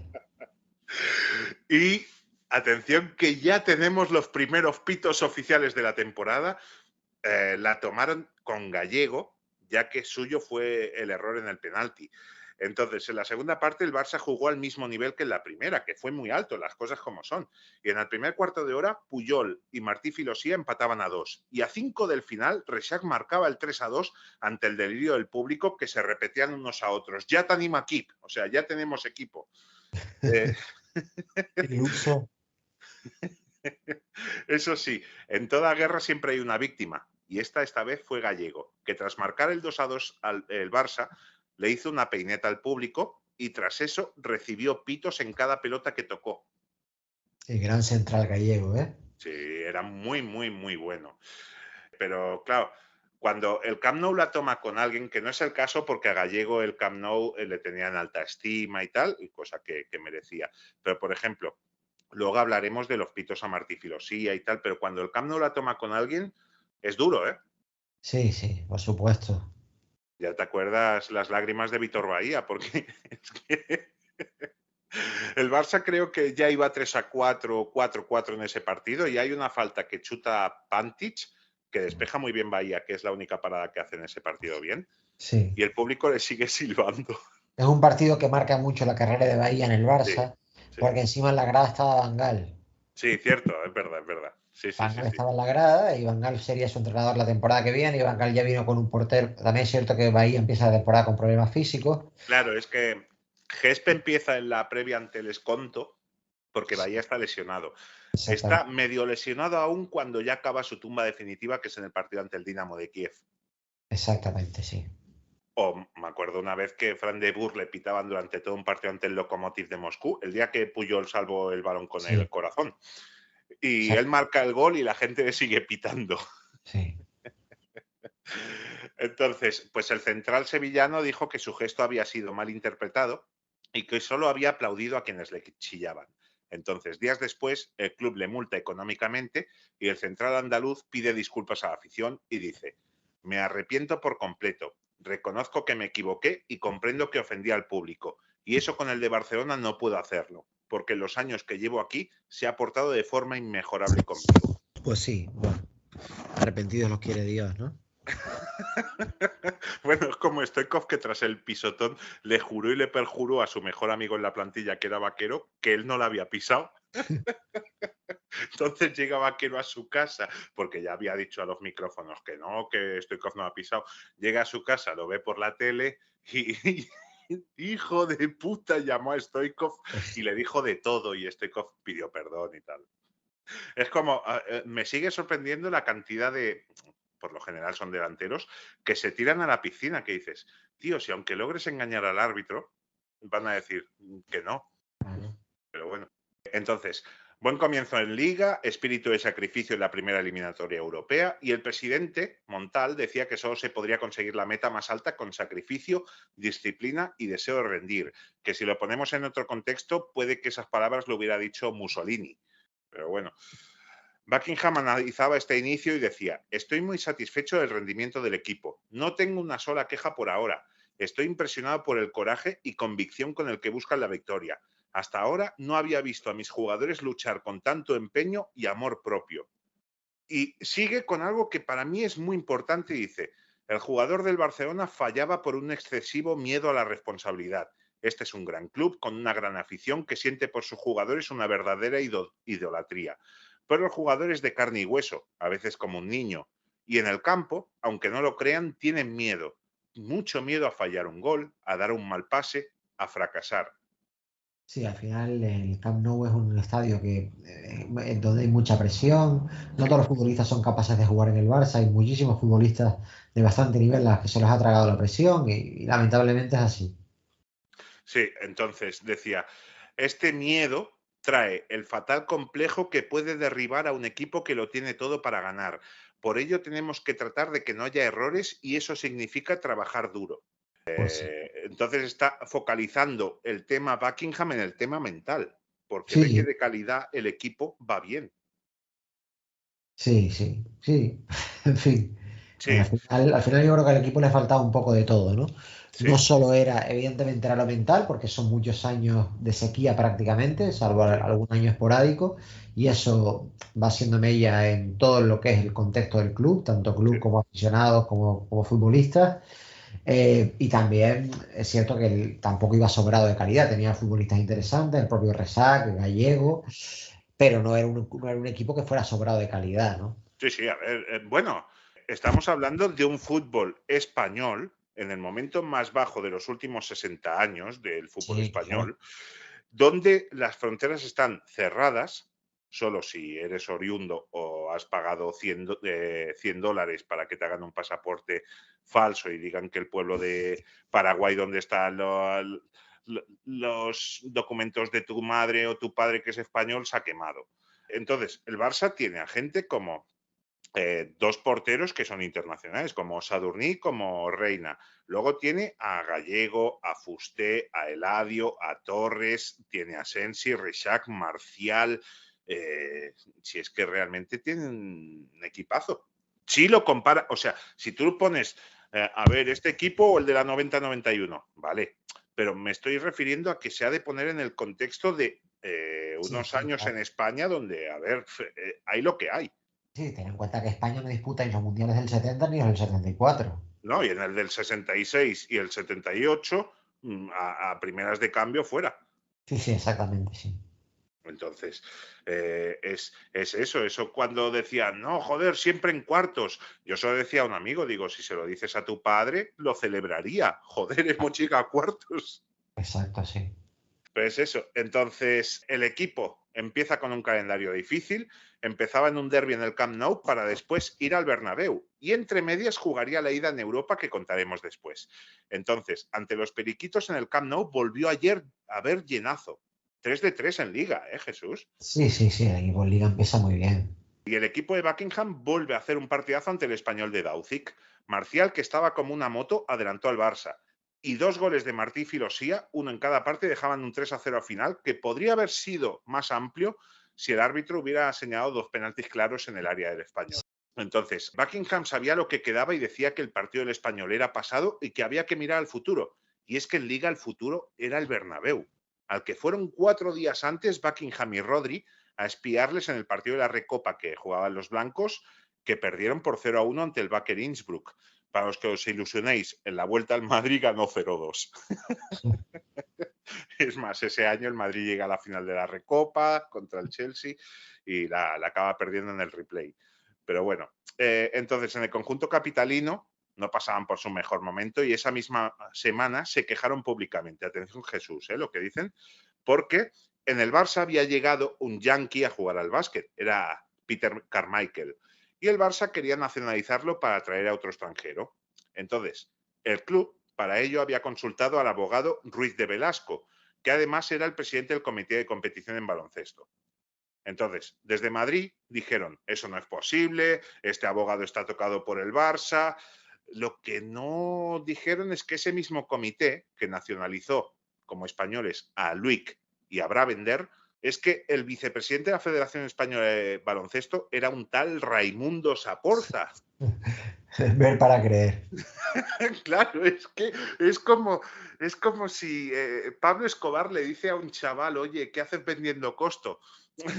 Y atención que ya tenemos los primeros pitos oficiales de la temporada. La tomaron con Gallego, ya que suyo fue el error en el penalti. Entonces, en la segunda parte el Barça jugó al mismo nivel que en la primera, que fue muy alto, las cosas como son. Y en el primer cuarto de hora, Puyol y Martí Filosía empataban a 2. Y a 5 del final, Rexach marcaba el 3-2 ante el delirio del público, que se repetían unos a otros. Ya te anima equip, o sea, ya tenemos equipo. Eh, El uso. Eso sí, en toda guerra siempre hay una víctima, y esta vez fue Gallego, que tras marcar el 2-2 al el Barça, le hizo una peineta al público y tras eso recibió pitos en cada pelota que tocó. El gran central gallego, ¿eh? Sí, era muy, muy, muy bueno. Pero claro, cuando el Camp Nou la toma con alguien, que no es el caso porque a Gallego el Camp Nou le tenía en alta estima y tal, y cosa que merecía. Pero, por ejemplo, luego hablaremos de los pitos a Martí Filosía y tal, pero cuando el Camp Nou la toma con alguien, es duro, ¿eh? Sí, sí, por supuesto. Ya te acuerdas las lágrimas de Vítor Bahía, porque es que el Barça creo que ya iba 3-4 o 4-4 en ese partido y hay una falta que chuta Pantic, que despeja muy bien Bahía, que es la única parada que hace en ese partido bien, Sí. y el público le sigue silbando. Es un partido que marca mucho la carrera de Bahía en el Sí, Barça, sí. porque encima en la grada estaba Van Gaal. Sí, cierto, es verdad, es verdad. Sí, sí, Van sí, Gaal sí. estaba en la grada y Van Gaal sería su entrenador la temporada que viene y Van Gaal ya vino con un portero. También es cierto que Bahía empieza la temporada con problemas físicos. Claro, es que Gespe empieza en la previa ante el Esconto porque Bahía está lesionado. Está Exactamente. medio lesionado aún cuando ya acaba su tumba definitiva, que es en el partido ante el Dinamo de Kiev. Exactamente, sí. O me acuerdo una vez que Fran de Boer le pitaban durante todo un partido ante el Lokomotiv de Moscú, el día que Puyol salvó el balón con el Sí, corazón. Y él exacto, marca el gol y la gente le sigue pitando. sí. Entonces, pues el central sevillano dijo que su gesto había sido mal interpretado y que solo había aplaudido a quienes le chillaban. Entonces, días después, el club le multa económicamente y el central andaluz pide disculpas a la afición y dice: me arrepiento por completo, reconozco que me equivoqué y comprendo que ofendí al público, y eso con el de Barcelona no puedo hacerlo, porque en los años que llevo aquí se ha portado de forma inmejorable conmigo. Pues sí, bueno, arrepentidos los quiere Dios, ¿no? Bueno, es como Stoichkov, que tras el pisotón le juró y le perjuró a su mejor amigo en la plantilla, que era Vaquero, que él no la había pisado. Entonces llega Vaquero a su casa, porque ya había dicho a los micrófonos que no, que Stoichkov no ha pisado. Llega a su casa, lo ve por la tele y hijo de puta, llamó a Stoichkov y le dijo de todo, y Stoichkov pidió perdón y tal. Es como, me sigue sorprendiendo la cantidad de, por lo general son delanteros, que se tiran a la piscina, que dices, tío, si aunque logres engañar al árbitro, van a decir que no, Claro. pero bueno. Entonces, buen comienzo en Liga, espíritu de sacrificio en la primera eliminatoria europea, y el presidente Montal decía que solo se podría conseguir la meta más alta con sacrificio, disciplina y deseo de rendir, que si lo ponemos en otro contexto, puede que esas palabras lo hubiera dicho Mussolini, pero bueno. Buckingham analizaba este inicio y decía: estoy muy satisfecho del rendimiento del equipo. No tengo una sola queja por ahora. Estoy impresionado por el coraje y convicción con el que buscan la victoria. Hasta ahora no había visto a mis jugadores luchar con tanto empeño y amor propio. Y sigue con algo que para mí es muy importante y dice: el jugador del Barcelona fallaba por un excesivo miedo a la responsabilidad. Este es un gran club con una gran afición que siente por sus jugadores una verdadera idolatría. Pero el jugador es de carne y hueso, a veces como un niño. Y en el campo, aunque no lo crean, tienen miedo. Mucho miedo a fallar un gol, a dar un mal pase, a fracasar. Sí, al final el Camp Nou es un estadio en donde hay mucha presión, no todos los futbolistas son capaces de jugar en el Barça, hay muchísimos futbolistas de bastante nivel a los que se les ha tragado la presión y lamentablemente es así. Sí, entonces decía, este miedo trae el fatal complejo que puede derribar a un equipo que lo tiene todo para ganar. Por ello tenemos que tratar de que no haya errores y eso significa trabajar duro. Pues sí. Entonces está focalizando el tema Buckingham en el tema mental, porque ve que Sí, de calidad el equipo va bien. sí, sí, sí. En fin, Sí, al final yo creo que al equipo le faltaba un poco de todo, ¿no? No sí, solo era, evidentemente era lo mental, porque son muchos años de sequía prácticamente, salvo sí, algún año esporádico, y eso va siendo mella en todo lo que es el contexto del club, tanto sí. club como aficionados como futbolistas. Y también es cierto que él tampoco iba sobrado de calidad, tenía futbolistas interesantes, el propio Resac, Gallego, pero no era un equipo que fuera sobrado de calidad, ¿no? Sí, sí, a ver, bueno, estamos hablando de un fútbol español en el momento más bajo de los últimos 60 años del fútbol Sí, claro. español, donde las fronteras están cerradas, solo si eres oriundo o has pagado $100 para que te hagan un pasaporte falso y digan que el pueblo de Paraguay, donde están los documentos de tu madre o tu padre que es español, se ha quemado. Entonces, el Barça tiene a gente como dos porteros que son internacionales, como Sadurní, como Reina. Luego tiene a Gallego, a Fusté, a Eladio, a Torres, tiene a Sensi, Reixac, Marcial. Si es que realmente tienen un equipazo. Si lo compara, o sea, si tú pones, a ver, este equipo o el de la 90-91, vale, pero me estoy refiriendo a que se ha de poner en el contexto de unos años claro. En España donde, a ver, hay lo que hay. Sí, ten en cuenta que España no disputa ni los mundiales del 70 ni los del 74. No, y en el del 66 y el 78, a primeras de cambio fuera. Sí, exactamente, sí. Entonces, es eso cuando decían, no, joder, siempre en cuartos. Yo solo decía a un amigo, digo, si se lo dices a tu padre, lo celebraría. Joder, hemos llegado a cuartos. Exacto, sí. Pues eso, entonces el equipo empieza con un calendario difícil, empezaba en un derbi en el Camp Nou para después ir al Bernabéu y entre medias jugaría la ida en Europa que contaremos después. Entonces, ante los periquitos en el Camp Nou volvió ayer a ver llenazo. 3-3 en Liga, Jesús. Sí, el equipo en Liga empieza muy bien. Y el equipo de Buckingham vuelve a hacer un partidazo ante el Español de Dauzic. Marcial, que estaba como una moto, adelantó al Barça. Y 2 goles de Martí y Filosía, uno en cada parte, dejaban un 3-0 final, que podría haber sido más amplio si el árbitro hubiera señalado 2 penaltis claros en el área del Español. Entonces, Buckingham sabía lo que quedaba y decía que el partido del Español era pasado y que había que mirar al futuro. Y es que en Liga el futuro era el Bernabéu, al que fueron 4 días antes Buckingham y Rodri a espiarles en el partido de la Recopa que jugaban los blancos, que perdieron por 0-1 ante el Wacker Innsbruck. Para los que os ilusionéis, en la vuelta al Madrid ganó 0-2. Es más, ese año el Madrid llega a la final de la Recopa contra el Chelsea y la acaba perdiendo en el replay. Pero bueno, entonces en el conjunto capitalino no pasaban por su mejor momento y esa misma semana se quejaron públicamente. Atención, Jesús, lo que dicen, porque en el Barça había llegado un yankee a jugar al básquet, era Peter Carmichael, y el Barça quería nacionalizarlo para traer a otro extranjero. Entonces, el club, para ello, había consultado al abogado Ruiz de Velasco, que además era el presidente del comité de competición en baloncesto. Entonces, desde Madrid dijeron, eso no es posible, este abogado está tocado por el Barça. Lo que no dijeron es que ese mismo comité que nacionalizó como españoles a Luik y a Bravender, es que el vicepresidente de la Federación Española de Baloncesto era un tal Raimundo Saporta. Ver para creer. Claro, es que es como si Pablo Escobar le dice a un chaval, oye, ¿qué haces vendiendo costo?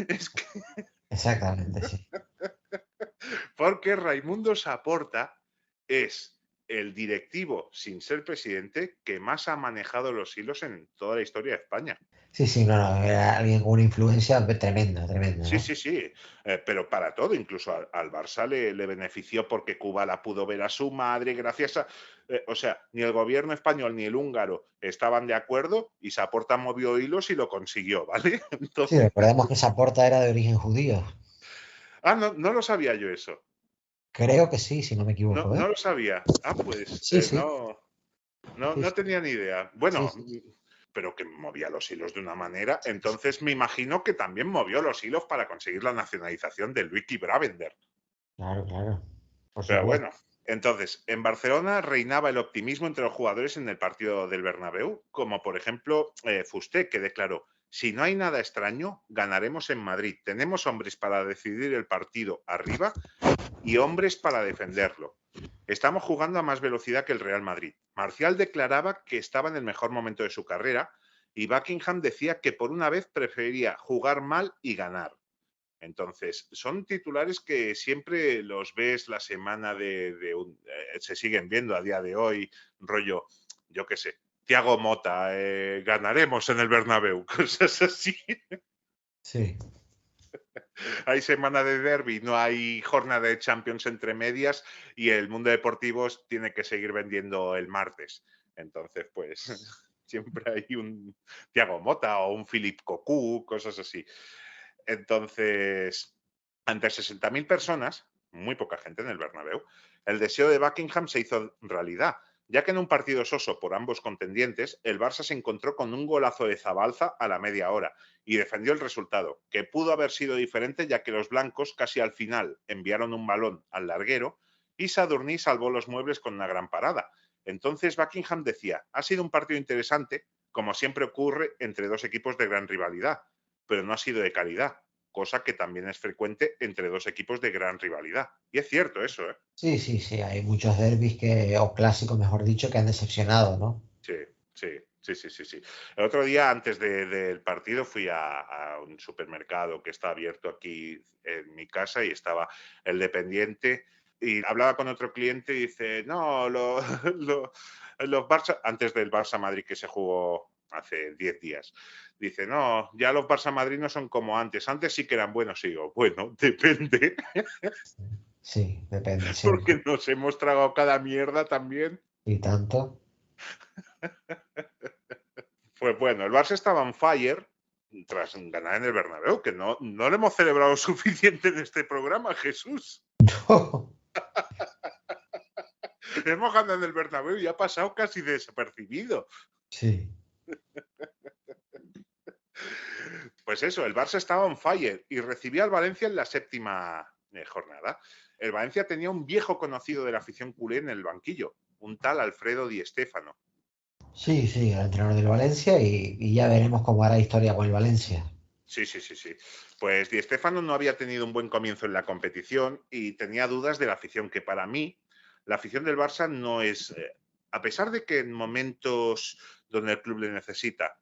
Es que... Exactamente, sí. Porque Raimundo Saporta es el directivo, sin ser presidente, que más ha manejado los hilos en toda la historia de España. Sí, no, era alguien con una influencia tremenda, ¿no? Sí, pero para todo, incluso al Barça le benefició porque Kubala pudo ver a su madre gracias a... o sea, ni el gobierno español ni el húngaro estaban de acuerdo y Saporta movió hilos y lo consiguió, ¿vale? Entonces... Sí, recordemos que Saporta era de origen judío. Ah, no lo sabía yo eso. Creo que sí, si no me equivoco. No lo sabía. Ah, pues sí. No tenía ni idea. Bueno, pero que movía los hilos de una manera. Entonces me imagino que también movió los hilos para conseguir la nacionalización de Luiki Bravender. Claro. Pero bueno, entonces, en Barcelona reinaba el optimismo entre los jugadores en el partido del Bernabéu, como por ejemplo Fusté, que declaró: si no hay nada extraño, ganaremos en Madrid. Tenemos hombres para decidir el partido arriba y hombres para defenderlo. Estamos jugando a más velocidad que el Real Madrid. Marcial declaraba que estaba en el mejor momento de su carrera y Buckingham decía que por una vez prefería jugar mal y ganar. Entonces, son titulares que siempre los ves la semana se siguen viendo a día de hoy, rollo, yo qué sé, Thiago Motta, ganaremos en el Bernabéu, cosas así. Sí. Hay semana de derbi, no hay jornada de Champions entre medias y el mundo deportivo tiene que seguir vendiendo el martes. Entonces, pues... Siempre hay un Thiago Motta o un Philippe Cocu, cosas así. Entonces, ante 60.000 personas, muy poca gente en el Bernabéu, el deseo de Buckingham se hizo realidad, ya que en un partido soso por ambos contendientes, el Barça se encontró con un golazo de Zabalza a la media hora y defendió el resultado, que pudo haber sido diferente ya que los blancos casi al final enviaron un balón al larguero y Sadurní salvó los muebles con una gran parada. Entonces Buckingham decía, ha sido un partido interesante, como siempre ocurre entre dos equipos de gran rivalidad, pero no ha sido de calidad, cosa que también es frecuente entre dos equipos de gran rivalidad. Y es cierto eso, ¿eh? Sí, sí, sí, hay muchos derbis o clásicos, mejor dicho, que han decepcionado, ¿no? Sí, sí. Sí. El otro día, antes del partido, fui a un supermercado que está abierto aquí en mi casa y estaba el dependiente y hablaba con otro cliente y dice, no, los Barça, antes del Barça Madrid que se jugó hace 10 días, dice, no, ya los Barça Madrid no son como antes sí que eran buenos. Y digo, bueno, depende. Sí, depende siempre. Porque nos hemos tragado cada mierda también. ¿Y tanto? Pues bueno, el Barça estaba on fire tras ganar en el Bernabéu, que no lo hemos celebrado suficiente en este programa, Jesús. No. Hemos ganado en el Bernabéu y ha pasado casi desapercibido. Sí. Pues eso, el Barça estaba on fire y recibía al Valencia en la séptima jornada. El Valencia tenía un viejo conocido de la afición culé en el banquillo, un tal Alfredo Di Stéfano. Sí, sí, el entrenador del Valencia y ya veremos cómo hará historia con el Valencia. Sí. Pues Di Stéfano no había tenido un buen comienzo en la competición y tenía dudas de la afición, que para mí la afición del Barça no es, a pesar de que en momentos donde el club le necesita,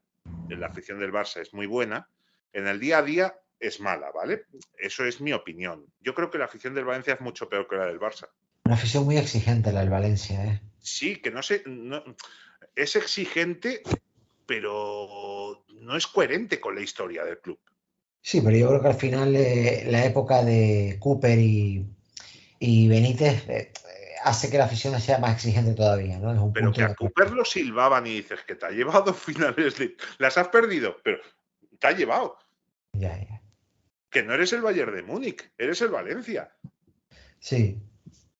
la afición del Barça es muy buena, en el día a día es mala, ¿vale? Eso es mi opinión. Yo creo que la afición del Valencia es mucho peor que la del Barça. Una afición muy exigente la del Valencia, ¿eh? Sí, que es exigente, pero no es coherente con la historia del club. Sí, pero yo creo que al final la época de Cooper y Benítez hace que la afición sea más exigente todavía, ¿no? Es un Pero punto que de a acuerdo. Cooper lo silbaban y dices que te ha llevado finales de... Las has perdido, pero te ha llevado. Ya. Que no eres el Bayern de Múnich, eres el Valencia. Sí,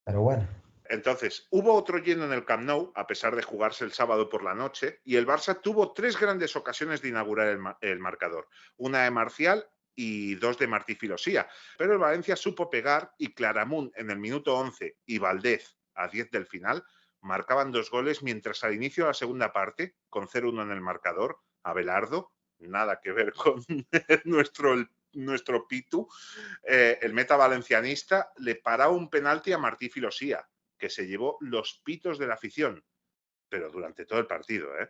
pero bueno. Entonces, hubo otro lleno en el Camp Nou, a pesar de jugarse el sábado por la noche, y el Barça tuvo 3 grandes ocasiones de inaugurar el marcador. Una de Marcial y 2 de Martí Filosía. Pero el Valencia supo pegar y Claramunt en el minuto 11 y Valdez a 10 del final marcaban 2 goles, mientras al inicio de la segunda parte, con 0-1 en el marcador, Abelardo, nada que ver con nuestro Pitu, el meta valencianista le paró un penalti a Martí Filosía, que se llevó los pitos de la afición, pero durante todo el partido, ¿eh?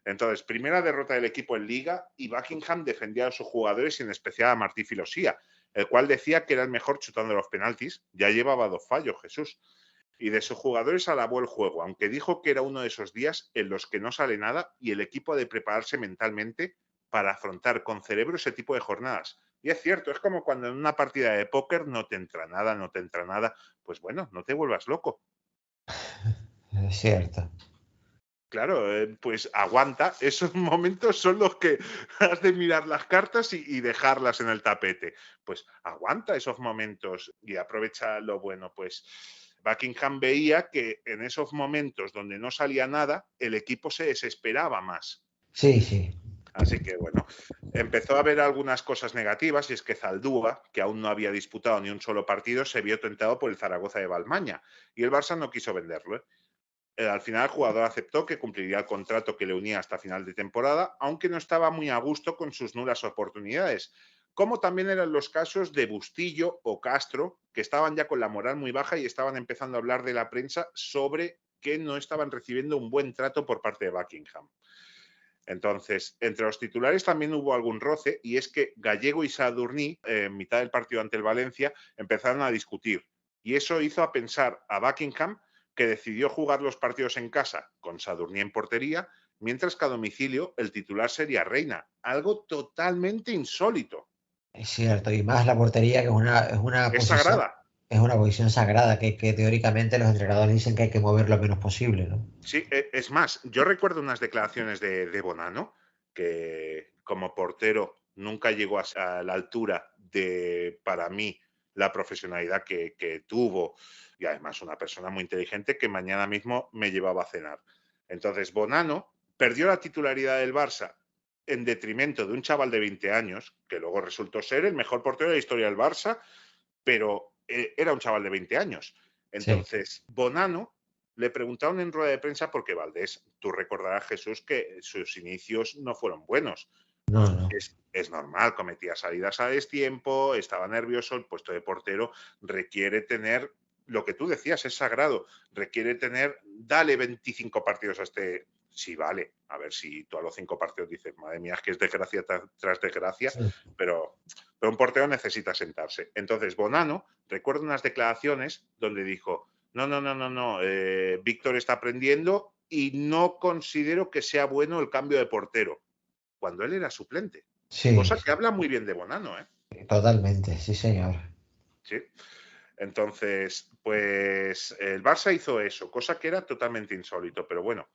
Entonces, primera derrota del equipo en Liga y Buckingham defendía a sus jugadores y en especial a Martí Filosía, el cual decía que era el mejor chutando los penaltis. Ya llevaba 2 fallos, Jesús. Y de sus jugadores alabó el juego, aunque dijo que era uno de esos días en los que no sale nada y el equipo ha de prepararse mentalmente para afrontar con cerebro ese tipo de jornadas. Y es cierto, es como cuando en una partida de póker no te entra nada. Pues bueno, no te vuelvas loco. Es cierto. Claro, pues aguanta. Esos momentos son los que has de mirar las cartas y dejarlas en el tapete. Pues aguanta esos momentos y aprovecha lo bueno. Pues Buckingham veía que en esos momentos donde no salía nada, el equipo se desesperaba más. Sí. Así que bueno, empezó a haber algunas cosas negativas y es que Zaldúa, que aún no había disputado ni un solo partido, se vio tentado por el Zaragoza de Balmaña y el Barça no quiso venderlo, ¿eh? Al final el jugador aceptó que cumpliría el contrato que le unía hasta final de temporada, aunque no estaba muy a gusto con sus nulas oportunidades, como también eran los casos de Bustillo o Castro, que estaban ya con la moral muy baja y estaban empezando a hablar de la prensa sobre que no estaban recibiendo un buen trato por parte de Buckingham. Entonces, entre los titulares también hubo algún roce, y es que Gallego y Sadurní, en mitad del partido ante el Valencia, empezaron a discutir. Y eso hizo a pensar a Buckingham, que decidió jugar los partidos en casa con Sadurní en portería, mientras que a domicilio el titular sería Reina. Algo totalmente insólito. Es cierto, y más la portería, que es una Es posición sagrada. Es una posición sagrada que teóricamente los entrenadores dicen que hay que mover lo menos posible, ¿no? Sí, es más, yo recuerdo unas declaraciones de Bonano, que como portero nunca llegó a la altura de, para mí, la profesionalidad que tuvo, y además una persona muy inteligente que mañana mismo me llevaba a cenar. Entonces, Bonano perdió la titularidad del Barça en detrimento de un chaval de 20 años, que luego resultó ser el mejor portero de la historia del Barça, pero era un chaval de 20 años. Sí. Entonces, Bonano le preguntaron en rueda de prensa porque Valdés, tú recordarás, Jesús, que sus inicios no fueron buenos. No, no. Es normal, cometía salidas a destiempo, estaba nervioso, el puesto de portero requiere tener, lo que tú decías, es sagrado, requiere tener, dale 25 partidos a este, sí vale, a ver si tú a los 5 partidos dices, madre mía, es que es desgracia tras desgracia, Sí. pero un portero necesita sentarse. Entonces, Bonano, recuerdo unas declaraciones donde dijo, no, Víctor está aprendiendo y no considero que sea bueno el cambio de portero, cuando él era suplente. Sí, Cosa que habla muy bien de Bonano, ¿eh? totalmente, sí, señor. Sí. Entonces, pues el Barça hizo eso, cosa que era totalmente insólito, pero bueno.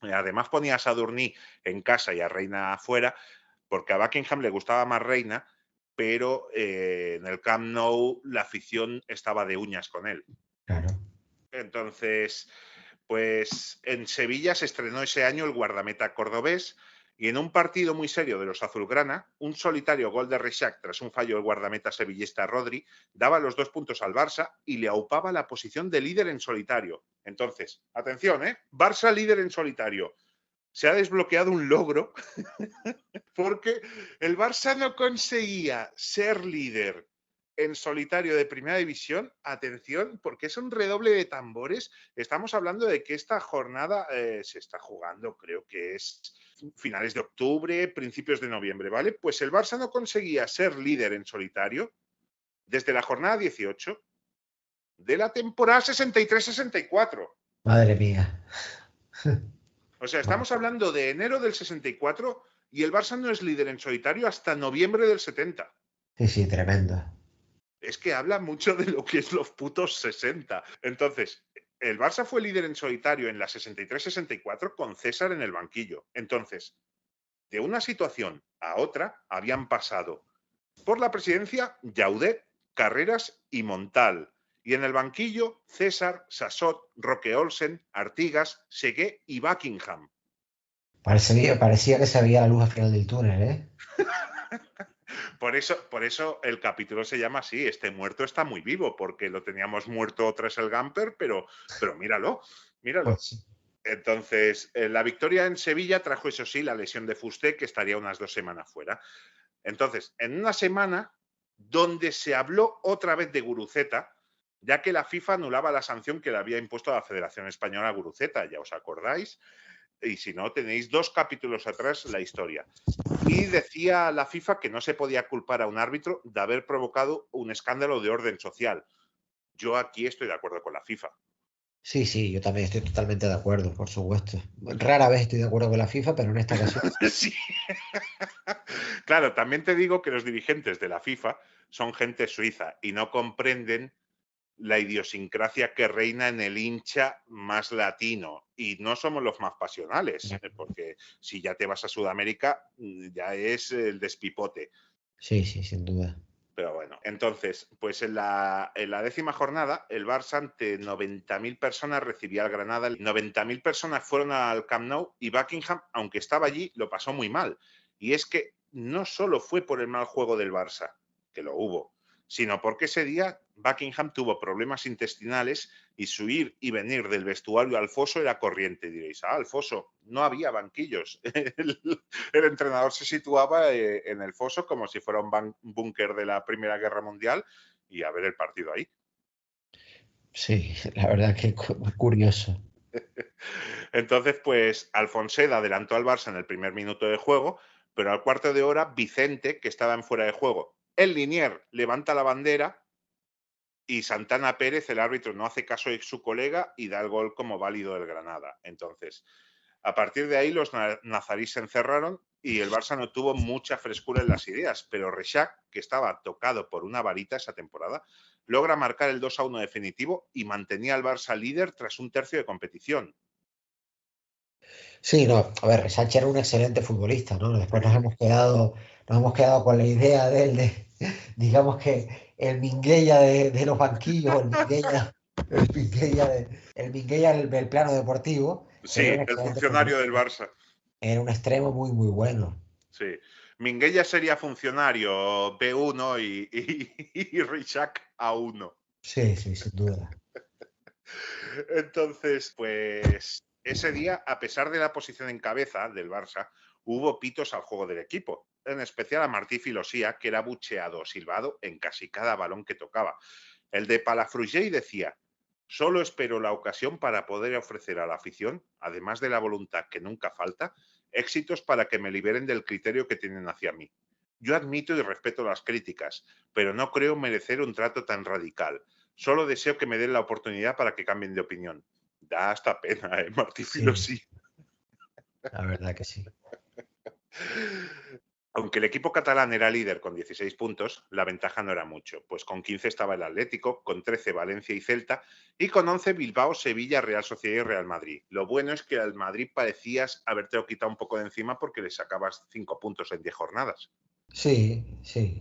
Además ponía a Sadurní en casa y a Reina afuera, porque a Buckingham le gustaba más Reina, pero en el Camp Nou la afición estaba de uñas con él. Claro. Entonces, pues en Sevilla se estrenó ese año el guardameta cordobés y en un partido muy serio de los azulgrana, un solitario gol de Reixac tras un fallo del guardameta sevillista Rodri daba los 2 puntos al Barça y le aupaba la posición de líder en solitario. Entonces, atención, Barça líder en solitario. Se ha desbloqueado un logro porque el Barça no conseguía ser líder en solitario de primera división. Atención, porque es un redoble de tambores. Estamos hablando de que esta jornada se está jugando, creo que es finales de octubre, principios de noviembre, ¿vale? Pues el Barça no conseguía ser líder en solitario desde la jornada 18 de la temporada 63-64. Madre mía. O sea, estamos hablando de enero del 64 y el Barça no es líder en solitario hasta noviembre del 70. Sí, sí, tremendo. Es que habla mucho de lo que es los putos 60. Entonces, el Barça fue líder en solitario en la 63-64 con César en el banquillo. Entonces, de una situación a otra habían pasado por la presidencia Llaudet, Carreras y Montal. Y en el banquillo, César, Sassot, Roque Olsen, Artigas, Segué y Buckingham. Parecía que se veía la luz al final del túnel, ¿eh? Por eso el capítulo se llama así, este muerto está muy vivo, porque lo teníamos muerto tras el Gamper, pero míralo. Pues sí. Entonces, la victoria en Sevilla trajo, eso sí, la lesión de Fusté, que estaría unas 2 semanas fuera. Entonces, en una semana donde se habló otra vez de Guruceta, ya que la FIFA anulaba la sanción que le había impuesto a la Federación Española a Guruceta, ya os acordáis, y si no, tenéis 2 capítulos atrás la historia. Y decía la FIFA que no se podía culpar a un árbitro de haber provocado un escándalo de orden social. Yo aquí estoy de acuerdo con la FIFA. Sí, sí, yo también estoy totalmente de acuerdo, por supuesto. Rara vez estoy de acuerdo con la FIFA, pero en esta ocasión Sí. Claro, también te digo que los dirigentes de la FIFA son gente suiza y no comprenden la idiosincrasia que reina en el hincha más latino. Y no somos los más pasionales, porque si ya te vas a Sudamérica, ya es el despipote. sí, sí, sin duda. Pero bueno, entonces, pues en la 10ª jornada, el Barça ante 90.000 personas recibía al Granada. 90.000 personas fueron al Camp Nou y Buckingham, aunque estaba allí, lo pasó muy mal. Y es que no solo fue por el mal juego del Barça, que lo hubo, sino porque ese día Buckingham tuvo problemas intestinales y su ir y venir del vestuario al foso era corriente. Diréis, al foso, no había banquillos. El entrenador se situaba en el foso como si fuera un búnker de la Primera Guerra Mundial y a ver el partido ahí. Sí, la verdad que curioso. Entonces, pues Alfonseda adelantó al Barça en el primer minuto de juego, pero al cuarto de hora Vicente, que estaba en fuera de juego, el Linier levanta la bandera y Santana Pérez, el árbitro, no hace caso de su colega y da el gol como válido del Granada. Entonces, a partir de ahí los nazaríes se encerraron y el Barça no tuvo mucha frescura en las ideas, pero Rexach, que estaba tocado por una varita esa temporada, logra marcar el 2-1 definitivo y mantenía al Barça líder tras un tercio de competición. Sí, no, a ver, Rexach era un excelente futbolista, ¿no? Después nos hemos quedado con la idea de él digamos que el Minguella de los banquillos, el Minguella del plano deportivo, pero era Sí, un el excelente funcionario del futbolista. Barça. Era un extremo muy, muy bueno. Sí. Minguella sería funcionario B1 y Rexach A1. Sí, sí, sin duda. Entonces, pues ese día, a pesar de la posición en cabeza del Barça, hubo pitos al juego del equipo, en especial a Martí Filosía, que era bucheado o silbado en casi cada balón que tocaba. El de Palafrugell decía: solo espero la ocasión para poder ofrecer a la afición, además de la voluntad que nunca falta, éxitos para que me liberen del criterio que tienen hacia mí. Yo admito y respeto las críticas, pero no creo merecer un trato tan radical. Solo deseo que me den la oportunidad para que cambien de opinión. Da hasta pena, Martí Sí, Filosí. la verdad que sí. Aunque el equipo catalán era líder con 16 puntos, la ventaja no era mucho, pues con 15 estaba el Atlético, con 13 Valencia y Celta, y con 11 Bilbao, Sevilla, Real Sociedad y Real Madrid. Lo bueno es que al Madrid parecías habértelo quitado un poco de encima porque le sacabas 5 puntos en 10 jornadas. Sí, sí.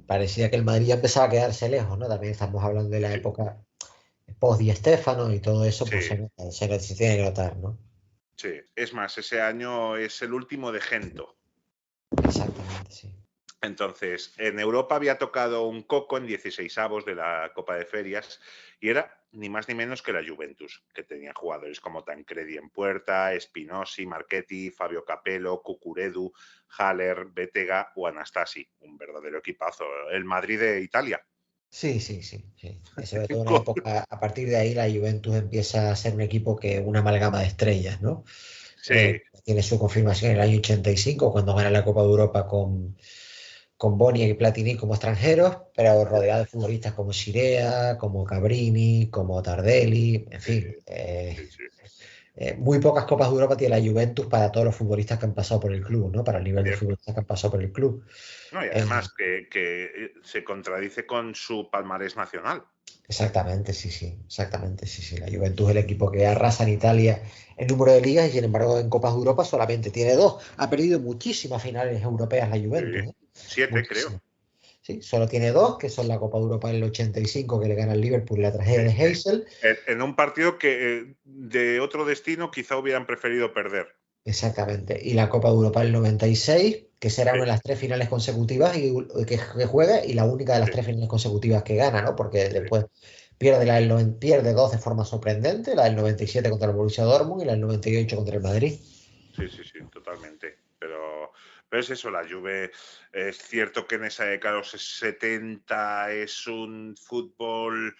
Parecía que el Madrid ya empezaba a quedarse lejos, ¿no? También estamos hablando de la Sí, época post Di Stéfano y todo eso, pues sí, se tiene que notar, ¿no? sí. Es más, ese año es el último de Gento. Exactamente, sí. Entonces, en Europa había tocado un coco en 16avos de la Copa de Ferias y era ni más ni menos que la Juventus, que tenía jugadores como Tancredi en puerta, Spinozzi, Marchetti, Fabio Capello, Cucuredu, Haller, Bétega o Anastasi. Un verdadero equipazo. El Madrid de Italia. Sí, sí, sí, sí. Y sobre todo en la época, a partir de ahí la Juventus empieza a ser un equipo que una amalgama de estrellas, ¿no? Sí, Tiene su confirmación en el año 85 cuando gana la Copa de Europa con Boni y Platini como extranjeros, pero rodeado de futbolistas como Scirea, como Cabrini, como Tardelli, en sí, fin. sí, sí. Muy pocas Copas de Europa tiene la Juventus para todos los futbolistas que han pasado por el club, ¿no? Para el nivel de Cierto. futbolistas que han pasado por el club. No, y Eh, además que se contradice con su palmarés nacional. Exactamente, sí, sí, exactamente, sí, sí. La Juventus es el equipo que arrasa en Italia en número de ligas y sin embargo en Copas de Europa solamente tiene dos. Ha perdido muchísimas finales europeas la Sí, Juventus, ¿eh? 7 creo. Muchísimas. Sí, solo tiene dos, que son la Copa de Europa del 85 que le gana al Liverpool y la Sí. tragedia de Heysel. En un partido que de otro destino quizá hubieran preferido perder. Exactamente. Y la Copa de Europa del 96, que será Sí, una de las tres finales consecutivas que juega y la única de las sí, tres finales consecutivas que gana, ¿no? Porque sí, después pierde dos de forma sorprendente, la del 97 contra el Borussia Dortmund y la del 98 contra el Madrid. sí, sí, sí, totalmente. Pero es eso, la Juve, es cierto que en esa década de los 70 es un fútbol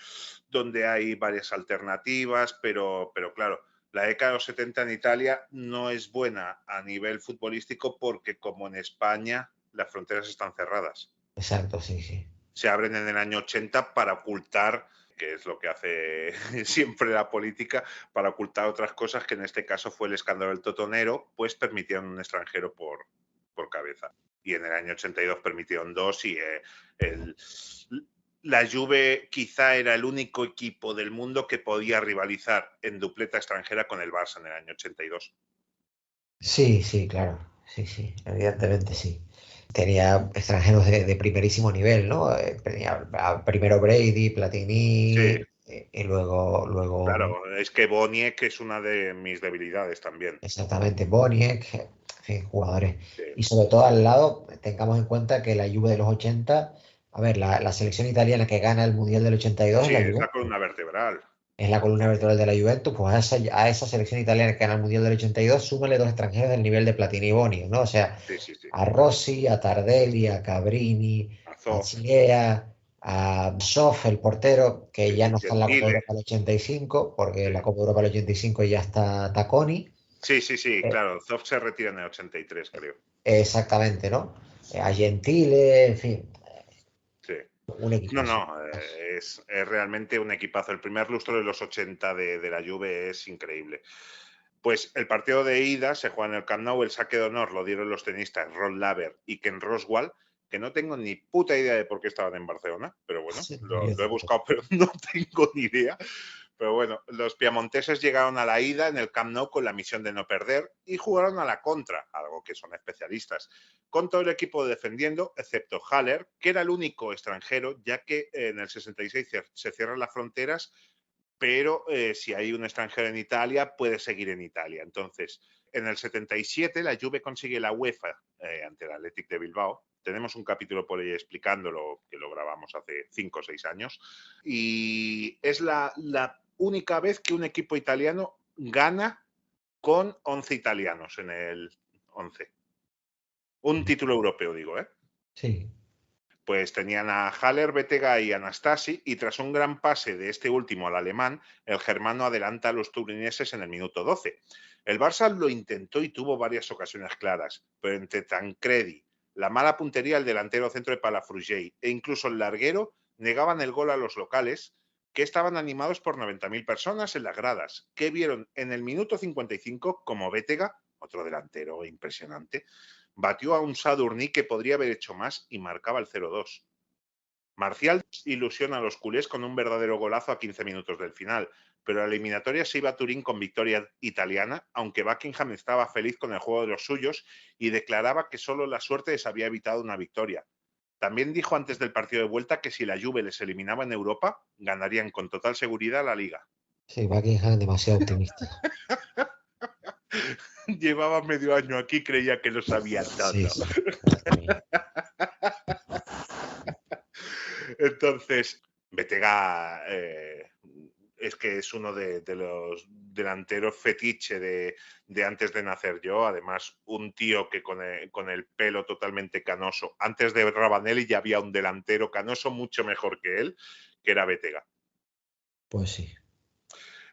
donde hay varias alternativas, pero claro, la década de los 70 en Italia no es buena a nivel futbolístico porque como en España las fronteras están cerradas. Exacto, sí, sí. Se abren en el año 80 para ocultar, que es lo que hace siempre la política, para ocultar otras cosas, que en este caso fue el escándalo del Totonero, pues permitieron un extranjero por cabeza. Y en el año 82 permitieron dos y la Juve quizá era el único equipo del mundo que podía rivalizar en dupleta extranjera con el Barça en el año 82. Sí, sí, claro. Sí, sí, evidentemente sí. Tenía extranjeros de primerísimo nivel, ¿no? Tenía primero Brady, Sí, Platini, y luego claro, es que Boniek es una de mis debilidades también. exactamente Boniek, en fin, jugadores. Sí, Y sobre todo al lado, tengamos en cuenta que la Juve de los 80, a ver, la selección italiana que gana el Mundial del 82 es sí, la es la Juventus. columna vertebral. Es la columna vertebral de la Juventus, pues a esa selección italiana que gana el Mundial del 82, súmale dos extranjeros del nivel de Platini y Boni, ¿no? O sea, Sí, sí, sí. a Rossi, a Tardelli, a Cabrini, a Azov, Chilea, a Sof, el portero, que sí, ya no está en la Copa Gentile, Europa del 85, porque sí. en la Copa Europa del 85 ya está Taconi. Sí, sí, sí, Eh, claro. Zoff se retira en el 83, creo. Exactamente, ¿no? A Gentile, en fin, Sí. un No, equipazo. no, es realmente un equipazo. El primer lustro de los 80 de la Juve es increíble. Pues el partido de ida se juega en el Camp Nou, el saque de honor lo dieron los tenistas Rod Laver y Ken Roswell, que no tengo ni puta idea de por qué estaban en Barcelona, pero bueno, Sí, lo he buscado, pero no tengo ni idea. Pero bueno, los piamonteses llegaron a la ida en el Camp Nou con la misión de no perder y jugaron a la contra, algo que son especialistas, con todo el equipo defendiendo, excepto Haller, que era el único extranjero, ya que en el 66 se cierran las fronteras, pero si hay un extranjero en Italia, puede seguir en Italia. Entonces, en el 77 la Juve consigue la UEFA ante el Athletic de Bilbao. Tenemos un capítulo por ahí explicándolo, que lo grabamos hace 5 o 6 años. Y es la única vez que un equipo italiano gana con 11 italianos en el 11. Un título europeo, digo, ¿eh? Sí. Pues tenían a Haller, Bettega y Anastasi, y tras un gran pase de este último al alemán, el germano adelanta a los turineses en el minuto 12. El Barça lo intentó y tuvo varias ocasiones claras, pero entre Tancredi, la mala puntería del delantero centro de Palafrugell e incluso el larguero negaban el gol a los locales, que estaban animados por 90.000 personas en las gradas, que vieron en el minuto 55 como Bettega, otro delantero impresionante, batió a un Sadurní que podría haber hecho más y marcaba el 0-2. Marcial ilusiona a los culés con un verdadero golazo a 15 minutos del final, pero la eliminatoria se iba a Turín con victoria italiana, aunque Buckingham estaba feliz con el juego de los suyos y declaraba que solo la suerte les había evitado una victoria. También dijo antes del partido de vuelta que si la Juve les eliminaba en Europa, ganarían con total seguridad la Liga. Sí, Buckingham demasiado optimista. Llevaba medio año aquí, creía que lo sabía todo. Sí, sí. Entonces, Bettega es que es uno de los delanteros fetiche de antes de nacer yo. Además, un tío que con el pelo totalmente canoso. Antes de Ravanelli ya había un delantero canoso mucho mejor que él, que era Bettega. Pues sí.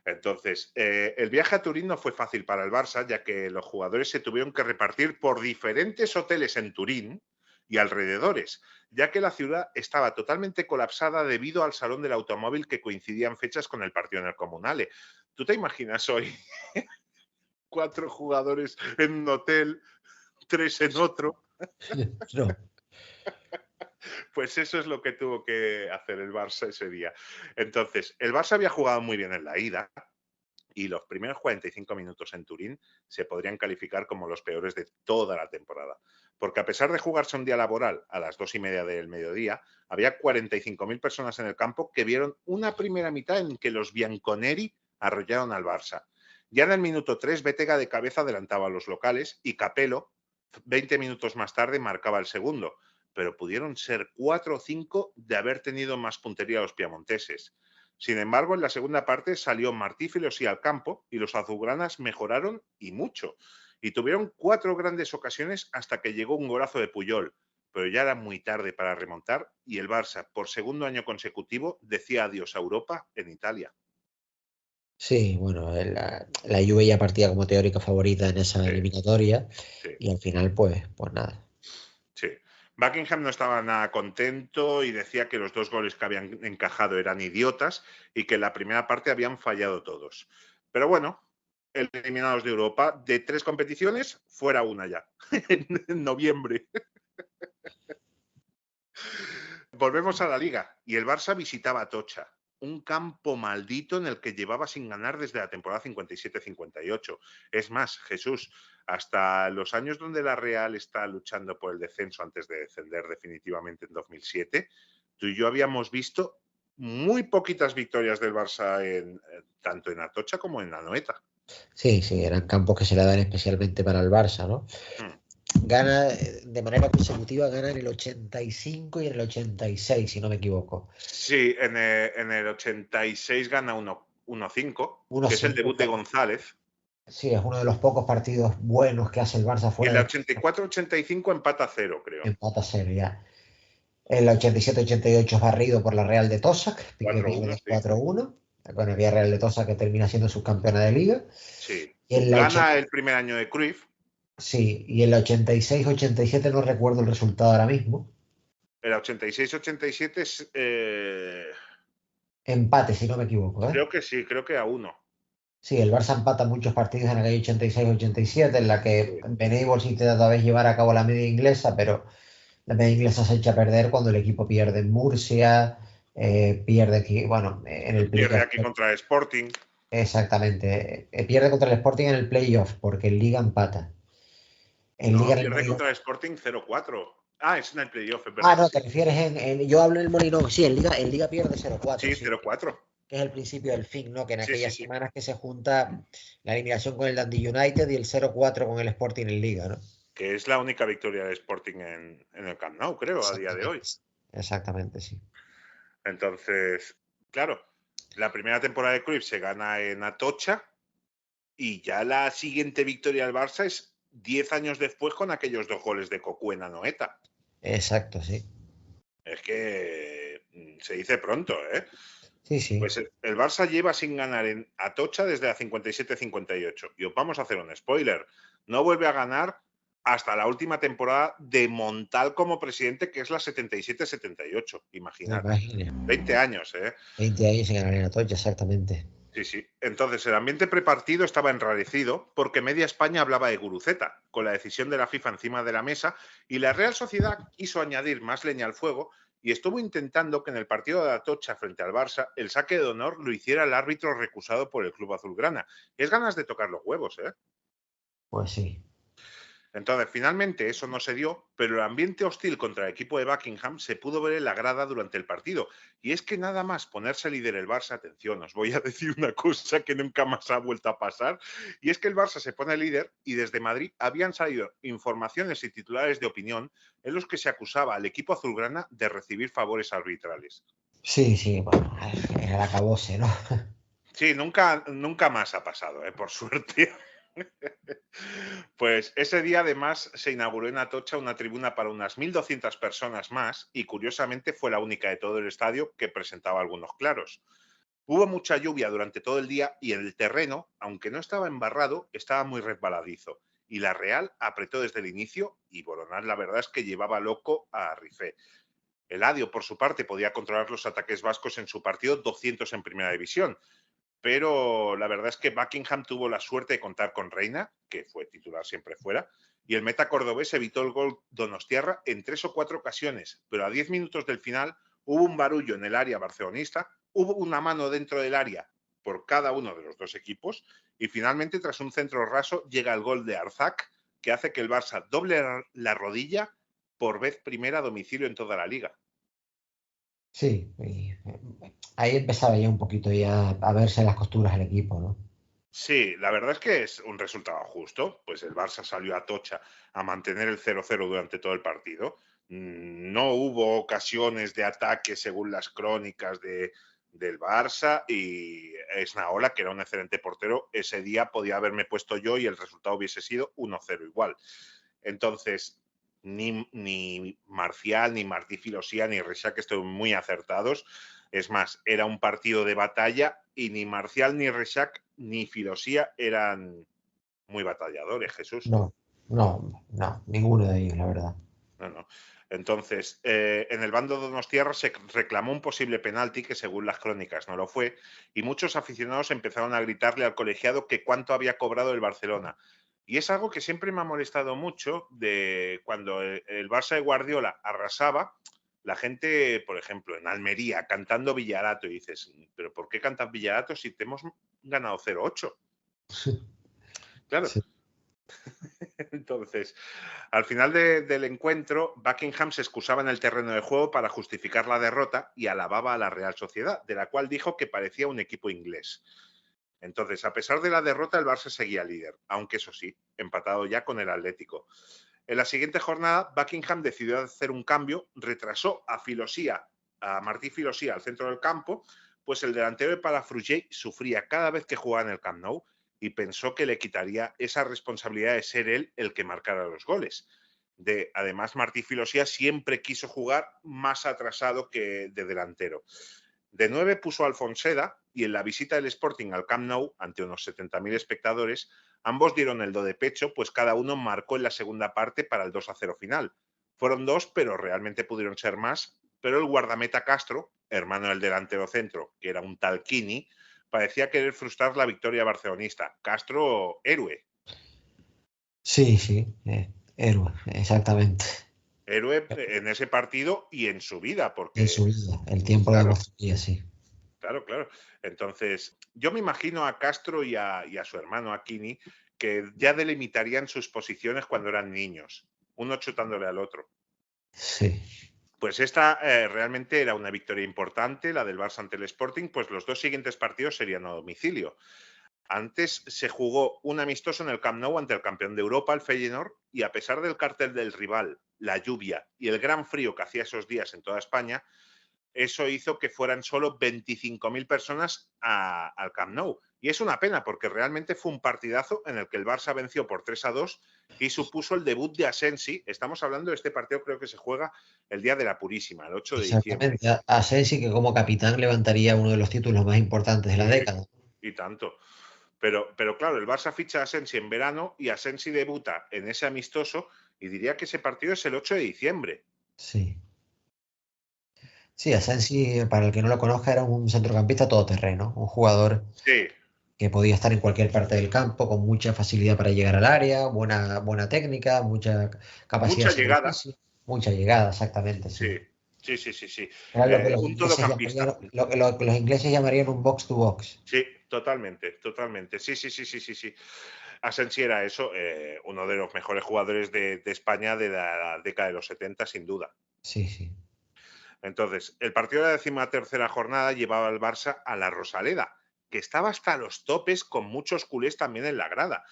Entonces, el viaje a Turín no fue fácil para el Barça, ya que los jugadores se tuvieron que repartir por diferentes hoteles en Turín y alrededores, ya que la ciudad estaba totalmente colapsada debido al salón del automóvil que coincidían fechas con el partido en el Comunale. ¿Tú te imaginas hoy 4 jugadores en un hotel, 3 en otro? No. Pues eso es lo que tuvo que hacer el Barça ese día. Entonces, el Barça había jugado muy bien en la ida, y los primeros 45 minutos en Turín se podrían calificar como los peores de toda la temporada. Porque a pesar de jugarse un día laboral a las 2:30 del mediodía, había 45.000 personas en el campo que vieron una primera mitad en que los bianconeri arrollaron al Barça. Ya en el minuto 3, Bettega de cabeza adelantaba a los locales y Capello, 20 minutos más tarde, marcaba el segundo. Pero pudieron ser 4 o 5 de haber tenido más puntería los piamonteses. Sin embargo, en la segunda parte salió Martí Filosí al campo y los azulgranas mejoraron y mucho. Y tuvieron 4 grandes ocasiones hasta que llegó un golazo de Puyol. Pero ya era muy tarde para remontar y el Barça, por segundo año consecutivo, decía adiós a Europa en Italia. Sí, bueno, la Juve ya partía como teórica favorita en esa eliminatoria y al final, pues nada. Sí. Buckingham no estaba nada contento y decía que los 2 goles que habían encajado eran idiotas y que en la primera parte habían fallado todos. Pero bueno, eliminados de Europa, de 3 competiciones, fuera una ya, en noviembre. Volvemos a la Liga y el Barça visitaba Atocha, un campo maldito en el que llevaba sin ganar desde la temporada 57-58. Es más, Jesús, hasta los años donde la Real está luchando por el descenso antes de descender definitivamente en 2007, tú y yo habíamos visto muy poquitas victorias del Barça tanto en Atocha como en Anoeta. Sí, eran campos que se le dan especialmente para el Barça, ¿no? Gana de manera consecutiva, gana en el 85 y en el 86, si no me equivoco. Sí, en el 86 gana 1-5, que es el debut de González. Sí, es uno de los pocos partidos buenos que hace el Barça fuera. Y en el 84-85 empata 0, creo. Empata 0, ya. El 87-88 es barrido por la Real de Tosac, 4-1. Con el Villarreal de Tosac que termina siendo subcampeona de Liga. Sí. Gana el primer año de Cruyff. Sí, y el 86-87 no recuerdo el resultado ahora mismo. El 86-87 es... empate, si no me equivoco. Creo que sí, creo que a 1. Sí, el Barça empata muchos partidos en aquella 86-87, en la que Sí. Venables intenta otra vez llevar a cabo la media inglesa, pero la media inglesa se echa a perder cuando el equipo pierde en Murcia, pierde aquí, bueno, en el Pierde playoff. aquí contra el Sporting. Exactamente. Pierde contra el Sporting en el playoff, porque en Liga empata. En Liga No, en el pierde Molinón. contra el Sporting 0-4. Ah, es en el playoff, es Ah, verdad, no, te sí. refieres yo hablo en el Molinón. Sí, en Liga pierde 0-4, Sí, sí. 0-4. Que es el principio del fin, ¿no? Que en Sí, sí, aquellas sí. semanas que se junta la eliminación con el Dundee United y el 0-4 con el Sporting en Liga, ¿no? Que es la única victoria del Sporting en el Camp Nou, creo, a día de hoy. Exactamente. Exactamente, sí. Entonces, claro, la primera temporada de Cruyff se gana en Atocha y ya la siguiente victoria del Barça es 10 años después con aquellos 2 goles de Cocu en Anoeta. Exacto, sí. Es que se dice pronto, ¿eh? Sí, sí. Pues el Barça lleva sin ganar en Atocha desde la 57-58. Y os vamos a hacer un spoiler. No vuelve a ganar hasta la última temporada de Montal como presidente, que es la 77-78. Me Imaginad. imagino. 20 años, ¿eh? 20 años en ganar en Atocha, exactamente. Sí, sí. Entonces, el ambiente prepartido estaba enrarecido porque media España hablaba de Guruceta, con la decisión de la FIFA encima de la mesa, y la Real Sociedad quiso añadir más leña al fuego y estuvo intentando que en el partido de Atocha frente al Barça el saque de honor lo hiciera el árbitro recusado por el club azulgrana. Es ganas de tocar los huevos, ¿eh? Pues sí. Entonces, finalmente eso no se dio, pero el ambiente hostil contra el equipo de Buckingham se pudo ver en la grada durante el partido. Y es que nada más ponerse líder el Barça, atención, os voy a decir una cosa que nunca más ha vuelto a pasar, y es que el Barça se pone líder y desde Madrid habían salido informaciones y titulares de opinión en los que se acusaba al equipo azulgrana de recibir favores arbitrales. Sí, sí, bueno, era el acabose, ¿no? Sí, nunca más ha pasado, por suerte. Pues ese día además se inauguró en Atocha una tribuna para unas 1.200 personas más y curiosamente fue la única de todo el estadio que presentaba algunos claros. Hubo mucha lluvia durante todo el día y el terreno, aunque no estaba embarrado, estaba muy resbaladizo. Y la Real apretó desde el inicio y Boronat la verdad es que llevaba loco a Rifé. Eladio, por su parte, podía controlar los ataques vascos en su partido 200 en primera división, pero la verdad es que Buckingham tuvo la suerte de contar con Reina, que fue titular siempre fuera, y el meta cordobés evitó el gol donostiarra en 3 o 4 ocasiones, pero a 10 minutos del final hubo un barullo en el área barcelonista, hubo una mano dentro del área por cada uno de los dos equipos, y finalmente tras un centro raso llega el gol de Arzac, que hace que el Barça doble la rodilla por vez primera a domicilio en toda la liga. Sí, ahí empezaba ya un poquito ya a verse las costuras del equipo, ¿no? Sí, la verdad es que es un resultado justo. Pues el Barça salió a tocha a mantener el 0-0 durante todo el partido. No hubo ocasiones de ataque según las crónicas del Barça y Esnaola, que era un excelente portero, ese día podía haberme puesto yo y el resultado hubiese sido 1-0 igual. Entonces, ni Marcial, ni Martí Filosía, ni Rexach estuvieron muy acertados. Es más, era un partido de batalla y ni Marcial, ni Rexach, ni Filosía eran muy batalladores, Jesús. No, no, no, ninguno de ellos, la verdad. No, no. Entonces, en el bando de Donostiarra se reclamó un posible penalti que según las crónicas no lo fue y muchos aficionados empezaron a gritarle al colegiado que cuánto había cobrado el Barcelona. Y es algo que siempre me ha molestado mucho de cuando el Barça de Guardiola arrasaba, la gente, por ejemplo, en Almería cantando Villarato y dices, pero ¿por qué cantas Villarato si te hemos ganado 0-8? Claro. Sí. Entonces, al final del encuentro, Buckingham se excusaba en el terreno de juego para justificar la derrota y alababa a la Real Sociedad, de la cual dijo que parecía un equipo inglés. Entonces, a pesar de la derrota, el Barça seguía líder, aunque eso sí, empatado ya con el Atlético. En la siguiente jornada, Buckingham decidió hacer un cambio, retrasó a Martí Filosía al centro del campo, pues el delantero de Palafrugell sufría cada vez que jugaba en el Camp Nou y pensó que le quitaría esa responsabilidad de ser él el que marcara los goles. Además, Martí Filosía siempre quiso jugar más atrasado que de delantero. De 9 puso a Alfonseda y en la visita del Sporting al Camp Nou, ante unos 70.000 espectadores, ambos dieron el do de pecho, pues cada uno marcó en la segunda parte para el 2-0 final. Fueron 2, pero realmente pudieron ser más, pero el guardameta Castro, hermano del delantero centro, que era un tal Kini, parecía querer frustrar la victoria barcelonista. Castro, héroe. Sí, héroe, exactamente. Héroe en ese partido y en su vida, porque... En su vida, el tiempo lo demostraría, sí. Claro, claro. Entonces, yo me imagino a Castro y a su hermano, a Kini, que ya delimitarían sus posiciones cuando eran niños, uno chutándole al otro. Sí. Pues esta realmente era una victoria importante, la del Barça ante el Sporting, pues los dos siguientes partidos serían a domicilio. Antes se jugó un amistoso en el Camp Nou ante el campeón de Europa, el Feyenoord, y a pesar del cartel del rival, la lluvia y el gran frío que hacía esos días en toda España, eso hizo que fueran solo 25.000 personas al Camp Nou. Y es una pena porque realmente fue un partidazo en el que el Barça venció por 3-2 y supuso el debut de Asensi. Estamos hablando de este partido, creo que se juega el día de la Purísima, el 8 de diciembre. Exactamente. Asensi, que como capitán levantaría uno de los títulos más importantes de la década. Y tanto. Pero claro, el Barça ficha a Asensi en verano y Asensi debuta en ese amistoso y diría que ese partido es el 8 de diciembre. Sí. Sí, Asensi, para el que no lo conozca, era un centrocampista todoterreno, un jugador que podía estar en cualquier parte del campo, con mucha facilidad para llegar al área, buena técnica, mucha capacidad Mucha de llegada. sacrificio, mucha llegada, exactamente, sí. Sí. Era lo que Un todocampista. lo que los ingleses llamarían un box to box. Sí, totalmente. Sí. Asensi era eso, uno de los mejores jugadores de España de la década de los 70, sin duda. Sí. Entonces, el partido de la 13ª jornada llevaba al Barça a la Rosaleda, que estaba hasta los topes con muchos culés también en la grada.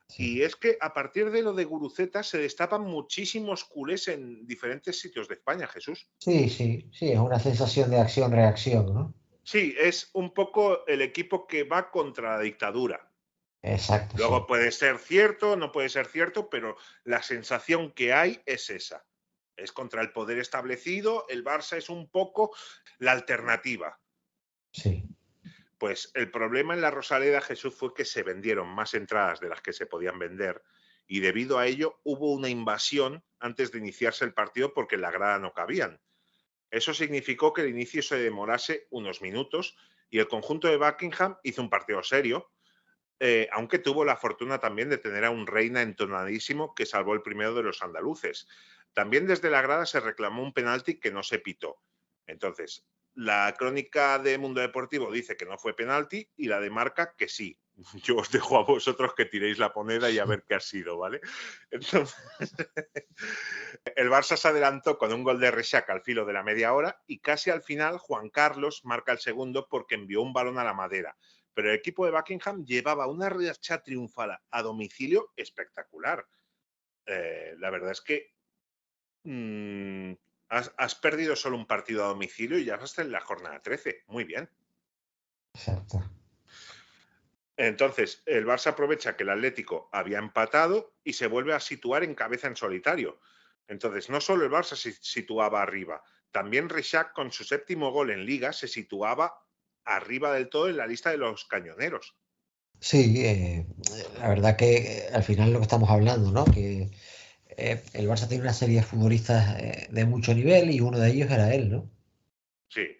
Sí. Y es que a partir de lo de Guruceta se destapan muchísimos culés en diferentes sitios de España, Jesús. Sí, es una sensación de acción-reacción, ¿no? Sí, es un poco el equipo que va contra la dictadura. Exacto, Luego sí. puede ser cierto, no puede ser cierto, pero la sensación que hay es esa. Es contra el poder establecido, el Barça es un poco la alternativa. Sí. Pues el problema en la Rosaleda, Jesús, fue que se vendieron más entradas de las que se podían vender y debido a ello hubo una invasión antes de iniciarse el partido porque en la grada no cabían. Eso significó que el inicio se demorase unos minutos y el conjunto de Buckingham hizo un partido serio, aunque tuvo la fortuna también de tener a un Reina entonadísimo que salvó el primero de los andaluces. También desde la grada se reclamó un penalti que no se pitó. Entonces, la crónica de Mundo Deportivo dice que no fue penalti y la de Marca que sí. Yo os dejo a vosotros que tiréis la moneda y a ver qué ha sido, ¿vale? Entonces, el Barça se adelantó con un gol de Rexach al filo de la media hora y casi al final Juan Carlos marca el segundo porque envió un balón a la madera. Pero el equipo de Buckingham llevaba una racha triunfal a domicilio espectacular. La verdad es que has perdido solo un partido a domicilio y ya estás en la jornada 13. Muy bien. Exacto. Entonces, el Barça aprovecha que el Atlético había empatado y se vuelve a situar en cabeza en solitario. Entonces, no solo el Barça se situaba arriba, también Rexach con su 7º gol en Liga se situaba arriba del todo en la lista de los cañoneros. Sí, la verdad que al final lo que estamos hablando, ¿no? Que el Barça tiene una serie de futbolistas de mucho nivel y uno de ellos era él, ¿no? Sí.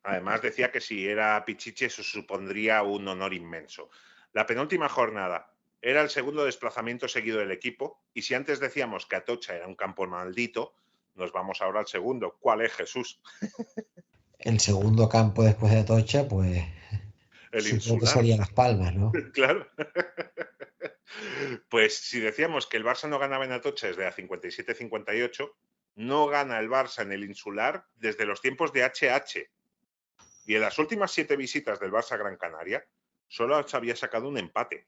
Además decía que si era Pichichi eso supondría un honor inmenso. La penúltima jornada era el segundo desplazamiento seguido del equipo y si antes decíamos que Atocha era un campo maldito, nos vamos ahora al segundo. ¿Cuál es, Jesús? El segundo campo después de Atocha, pues El supongo que Insular. sería Las Palmas, ¿no? Claro. Pues si decíamos que el Barça no ganaba en Atocha desde la 57-58, no gana el Barça en el Insular desde los tiempos de HH. Y en las últimas 7 visitas del Barça a Gran Canaria, solo se había sacado un empate.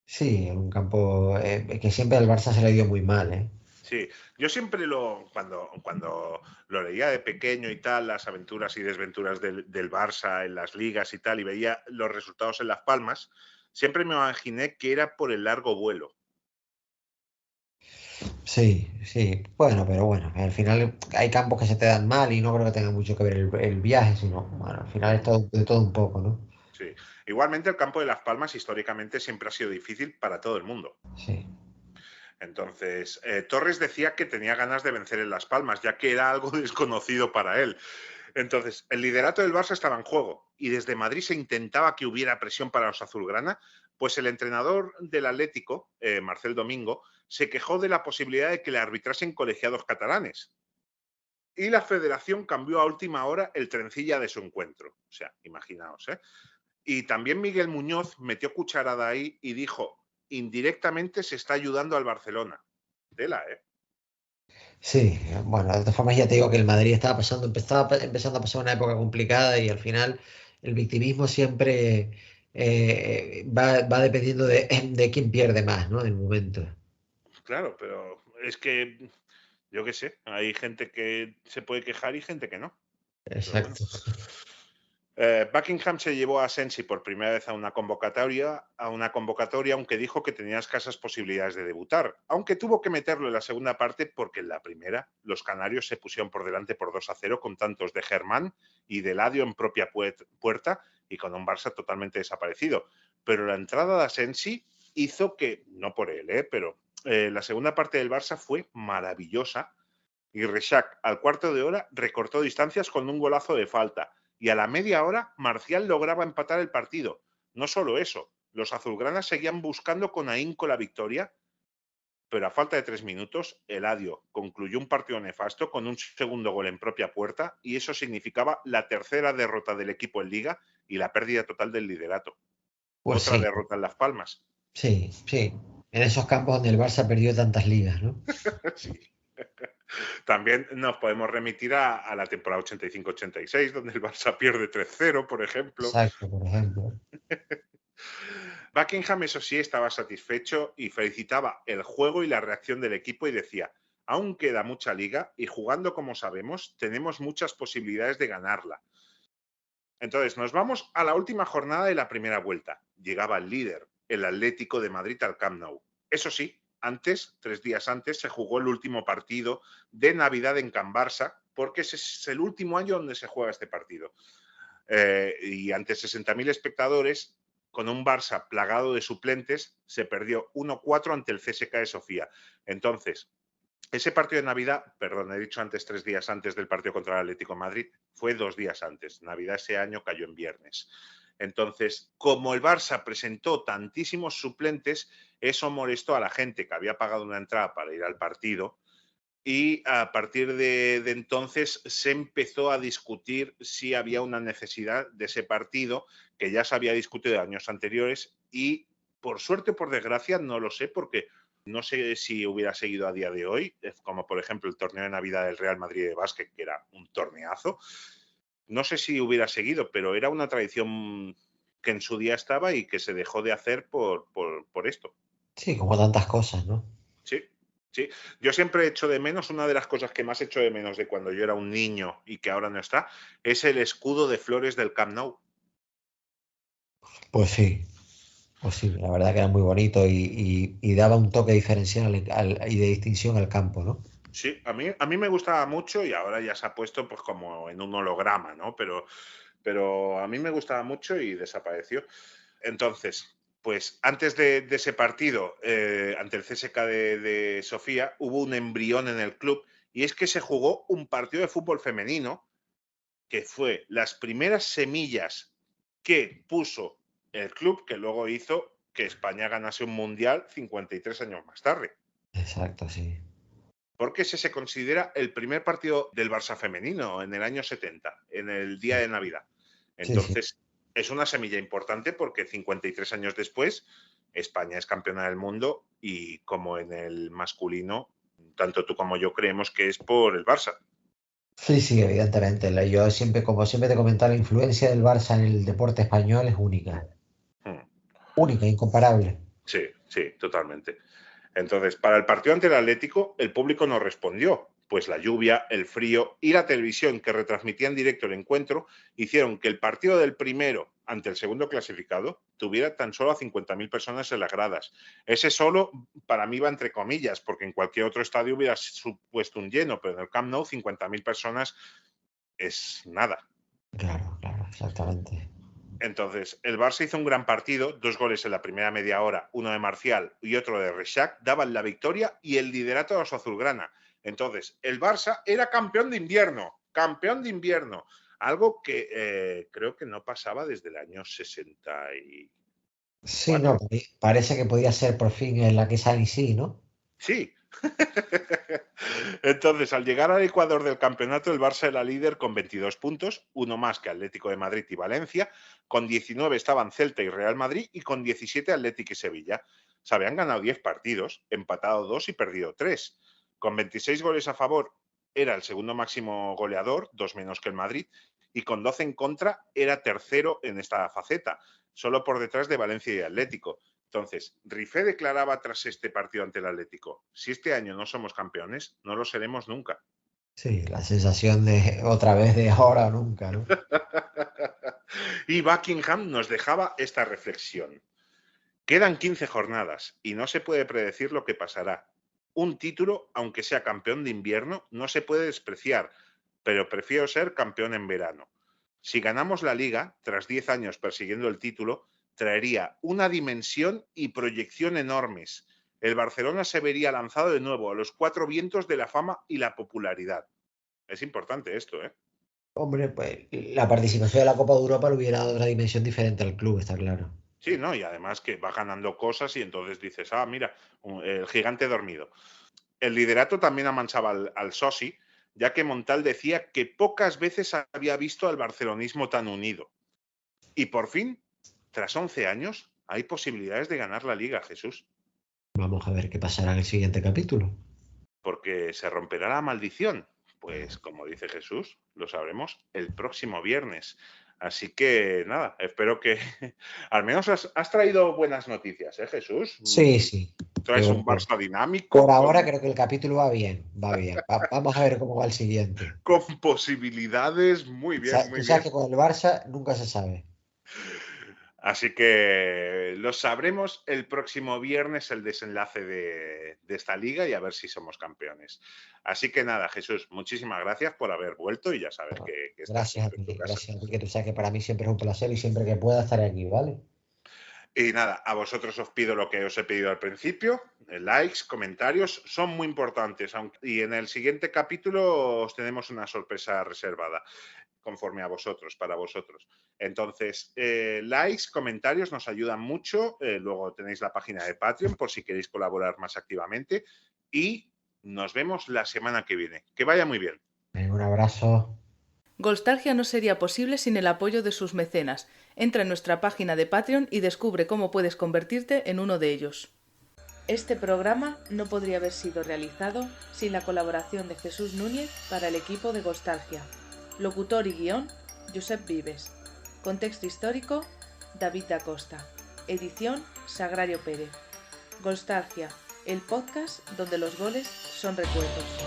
Sí, un campo que siempre al Barça se le dio muy mal, ¿eh? Sí, yo siempre cuando lo leía de pequeño y tal, las aventuras y desventuras del Barça en las ligas y tal, y veía los resultados en Las Palmas, siempre me imaginé que era por el largo vuelo. Sí. Bueno, pero bueno, al final hay campos que se te dan mal y no creo que tenga mucho que ver el viaje, sino, bueno, al final es de todo un poco, ¿no? Sí. Igualmente, el campo de Las Palmas históricamente siempre ha sido difícil para todo el mundo. Sí. Entonces, Torres decía que tenía ganas de vencer en Las Palmas, ya que era algo desconocido para él. Entonces, el liderato del Barça estaba en juego y desde Madrid se intentaba que hubiera presión para los azulgrana, pues el entrenador del Atlético, Marcel Domingo, se quejó de la posibilidad de que le arbitrasen colegiados catalanes. Y la federación cambió a última hora el trencilla de su encuentro. O sea, imaginaos, ¿eh? Y también Miguel Muñoz metió cucharada ahí y dijo, indirectamente se está ayudando al Barcelona. Tela, ¿eh? Sí, bueno, de todas formas ya te digo que el Madrid estaba empezando a pasar una época complicada y al final el victimismo siempre va dependiendo de quién pierde más, ¿no? En el momento. Claro, pero es que, yo qué sé, hay gente que se puede quejar y gente que no. Pero bueno. Exacto. Buckingham se llevó a Sensi por primera vez a una convocatoria, aunque dijo que tenía escasas posibilidades de debutar, aunque tuvo que meterlo en la segunda parte porque en la primera los canarios se pusieron por delante por 2-0 con tantos de Germán y de Eladio en propia puerta y con un Barça totalmente desaparecido. Pero la entrada de Asensi hizo que, no por él, pero la segunda parte del Barça fue maravillosa y Rexach al cuarto de hora recortó distancias con un golazo de falta. Y a la media hora, Marcial lograba empatar el partido. No solo eso, los azulgranas seguían buscando con ahínco la victoria, pero a falta de 3 minutos, Eladio concluyó un partido nefasto con un segundo gol en propia puerta y eso significaba la tercera derrota del equipo en Liga y la pérdida total del liderato. Pues Otra sí, derrota en Las Palmas. sí, sí. En esos campos donde el Barça perdió tantas ligas, ¿no? Sí. También nos podemos remitir a la temporada 85-86, donde el Barça pierde 3-0, por ejemplo. Exacto, por ejemplo. Buckingham, eso sí, estaba satisfecho y felicitaba el juego y la reacción del equipo y decía, aún queda mucha liga y jugando como sabemos, tenemos muchas posibilidades de ganarla. Entonces, nos vamos a la última jornada de la primera vuelta. Llegaba el líder, el Atlético de Madrid, al Camp Nou. Eso sí, 3 días antes, se jugó el último partido de Navidad en Can Barça, porque ese es el último año donde se juega este partido. Y ante 60.000 espectadores, con un Barça plagado de suplentes, se perdió 1-4 ante el CSKA de Sofía. Entonces, ese partido de Navidad, perdón, he dicho antes 3 días antes del partido contra el Atlético de Madrid, fue 2 días antes. Navidad ese año cayó en viernes. Entonces, como el Barça presentó tantísimos suplentes, eso molestó a la gente que había pagado una entrada para ir al partido y a partir de entonces se empezó a discutir si había una necesidad de ese partido que ya se había discutido años anteriores y por suerte o por desgracia no lo sé porque no sé si hubiera seguido a día de hoy, como por ejemplo el torneo de Navidad del Real Madrid de básquet, que era un torneazo. No sé si hubiera seguido, pero era una tradición que en su día estaba y que se dejó de hacer por esto. Sí, como tantas cosas, ¿no? Sí, sí. Yo siempre he hecho de menos, una de las cosas que más he hecho de menos de cuando yo era un niño y que ahora no está, es el escudo de flores del Camp Nou. Pues sí, pues sí, la verdad que era muy bonito y daba un toque diferencial y de distinción al campo, ¿no? Sí, a mí me gustaba mucho y ahora ya se ha puesto pues como en un holograma, ¿no? Pero a mí me gustaba mucho y desapareció. Entonces, pues antes de ese partido ante el CSKA de Sofía, hubo un embrión en el club y es que se jugó un partido de fútbol femenino que fue las primeras semillas que puso el club que luego hizo que España ganase un mundial 53 años más tarde. Exacto, sí. Porque ese se considera el primer partido del Barça femenino en el año 70, en el día de Navidad. Sí, sí. Entonces, es una semilla importante porque 53 años después España es campeona del mundo y como en el masculino, tanto tú como yo creemos que es por el Barça. Sí, sí, evidentemente. Yo siempre, como siempre te comentaba, la influencia del Barça en el deporte español es única. Hmm. Única, incomparable. Sí, sí, totalmente. Entonces, para el partido ante el Atlético, el público no respondió, pues la lluvia, el frío y la televisión que retransmitía en directo el encuentro hicieron que el partido del primero ante el segundo clasificado tuviera tan solo a 50.000 personas en las gradas. Ese solo, para mí, va entre comillas, porque en cualquier otro estadio hubiera supuesto un lleno, pero en el Camp Nou 50.000 personas es nada. Claro, claro, exactamente. Entonces, el Barça hizo un gran partido, 2 goles en la primera media hora, uno de Marcial y otro de Rexach, daban la victoria y el liderato a los azulgrana. Entonces, el Barça era campeón de invierno, Algo que creo que no pasaba desde el año 64. Sí, no, parece que podía ser por fin en la que sí, ¿no? Sí. Entonces, al llegar al Ecuador del campeonato, el Barça era líder con 22 puntos, uno más que Atlético de Madrid y Valencia. Con 19 estaban Celta y Real Madrid y con 17 Atlético y Sevilla. Se habían ganado 10 partidos, empatado 2 y perdido 3. Con 26 goles a favor era el segundo máximo goleador, 2 menos que el Madrid, y con 12 en contra era tercero en esta faceta, solo por detrás de Valencia y Atlético. Entonces, Rifé declaraba tras este partido ante el Atlético: si este año no somos campeones, no lo seremos nunca. Sí, la sensación de otra vez de ahora o nunca, ¿no? Y Buckingham nos dejaba esta reflexión: quedan 15 jornadas y no se puede predecir lo que pasará. Un título, aunque sea campeón de invierno, no se puede despreciar, pero prefiero ser campeón en verano. Si ganamos la Liga, tras 10 años persiguiendo el título, traería una dimensión y proyección enormes. El Barcelona se vería lanzado de nuevo a los 4 vientos de la fama y la popularidad. Es importante esto, ¿eh? Hombre, pues la participación de la Copa de Europa le hubiera dado otra dimensión diferente al club, está claro. Sí, ¿no? Y además que va ganando cosas y entonces dices, mira, el gigante dormido. El liderato también amansaba al Sosi, ya que Montal decía que pocas veces había visto al barcelonismo tan unido. Y por fin, tras 11 años, hay posibilidades de ganar la Liga, Jesús. Vamos a ver qué pasará en el siguiente capítulo. Porque se romperá la maldición. Pues como dice Jesús, lo sabremos el próximo viernes. Así que nada, espero que al menos has traído buenas noticias, ¿eh, Jesús? Sí, sí. Traes un Barça dinámico. Por ahora creo que el capítulo va bien, va bien. Vamos a ver cómo va el siguiente. Con posibilidades, muy bien, muy bien. Tú sabes que con el Barça nunca se sabe. Así que lo sabremos el próximo viernes, el desenlace de esta liga, y a ver si somos campeones. Así que nada, Jesús, muchísimas gracias por haber vuelto y ya sabes que gracias a ti, que tú sabes que para mí siempre es un placer y siempre que pueda estaré aquí, ¿vale? Y nada, a vosotros os pido lo que os he pedido al principio: likes, comentarios, son muy importantes. Y en el siguiente capítulo os tenemos una sorpresa reservada, conforme a vosotros, para vosotros. Entonces, likes, comentarios nos ayudan mucho. Luego tenéis la página de Patreon por si queréis colaborar más activamente. Y nos vemos la semana que viene. Que vaya muy bien. Un abrazo. Golstalgia no sería posible sin el apoyo de sus mecenas. Entra en nuestra página de Patreon y descubre cómo puedes convertirte en uno de ellos. Este programa no podría haber sido realizado sin la colaboración de Jesús Núñez para el equipo de Golstalgia. Locutor y guión, Josep Vives. Contexto histórico, David da Costa. Edición, Sagrario Pérez. Golstalgia, el podcast donde los goles son recuerdos.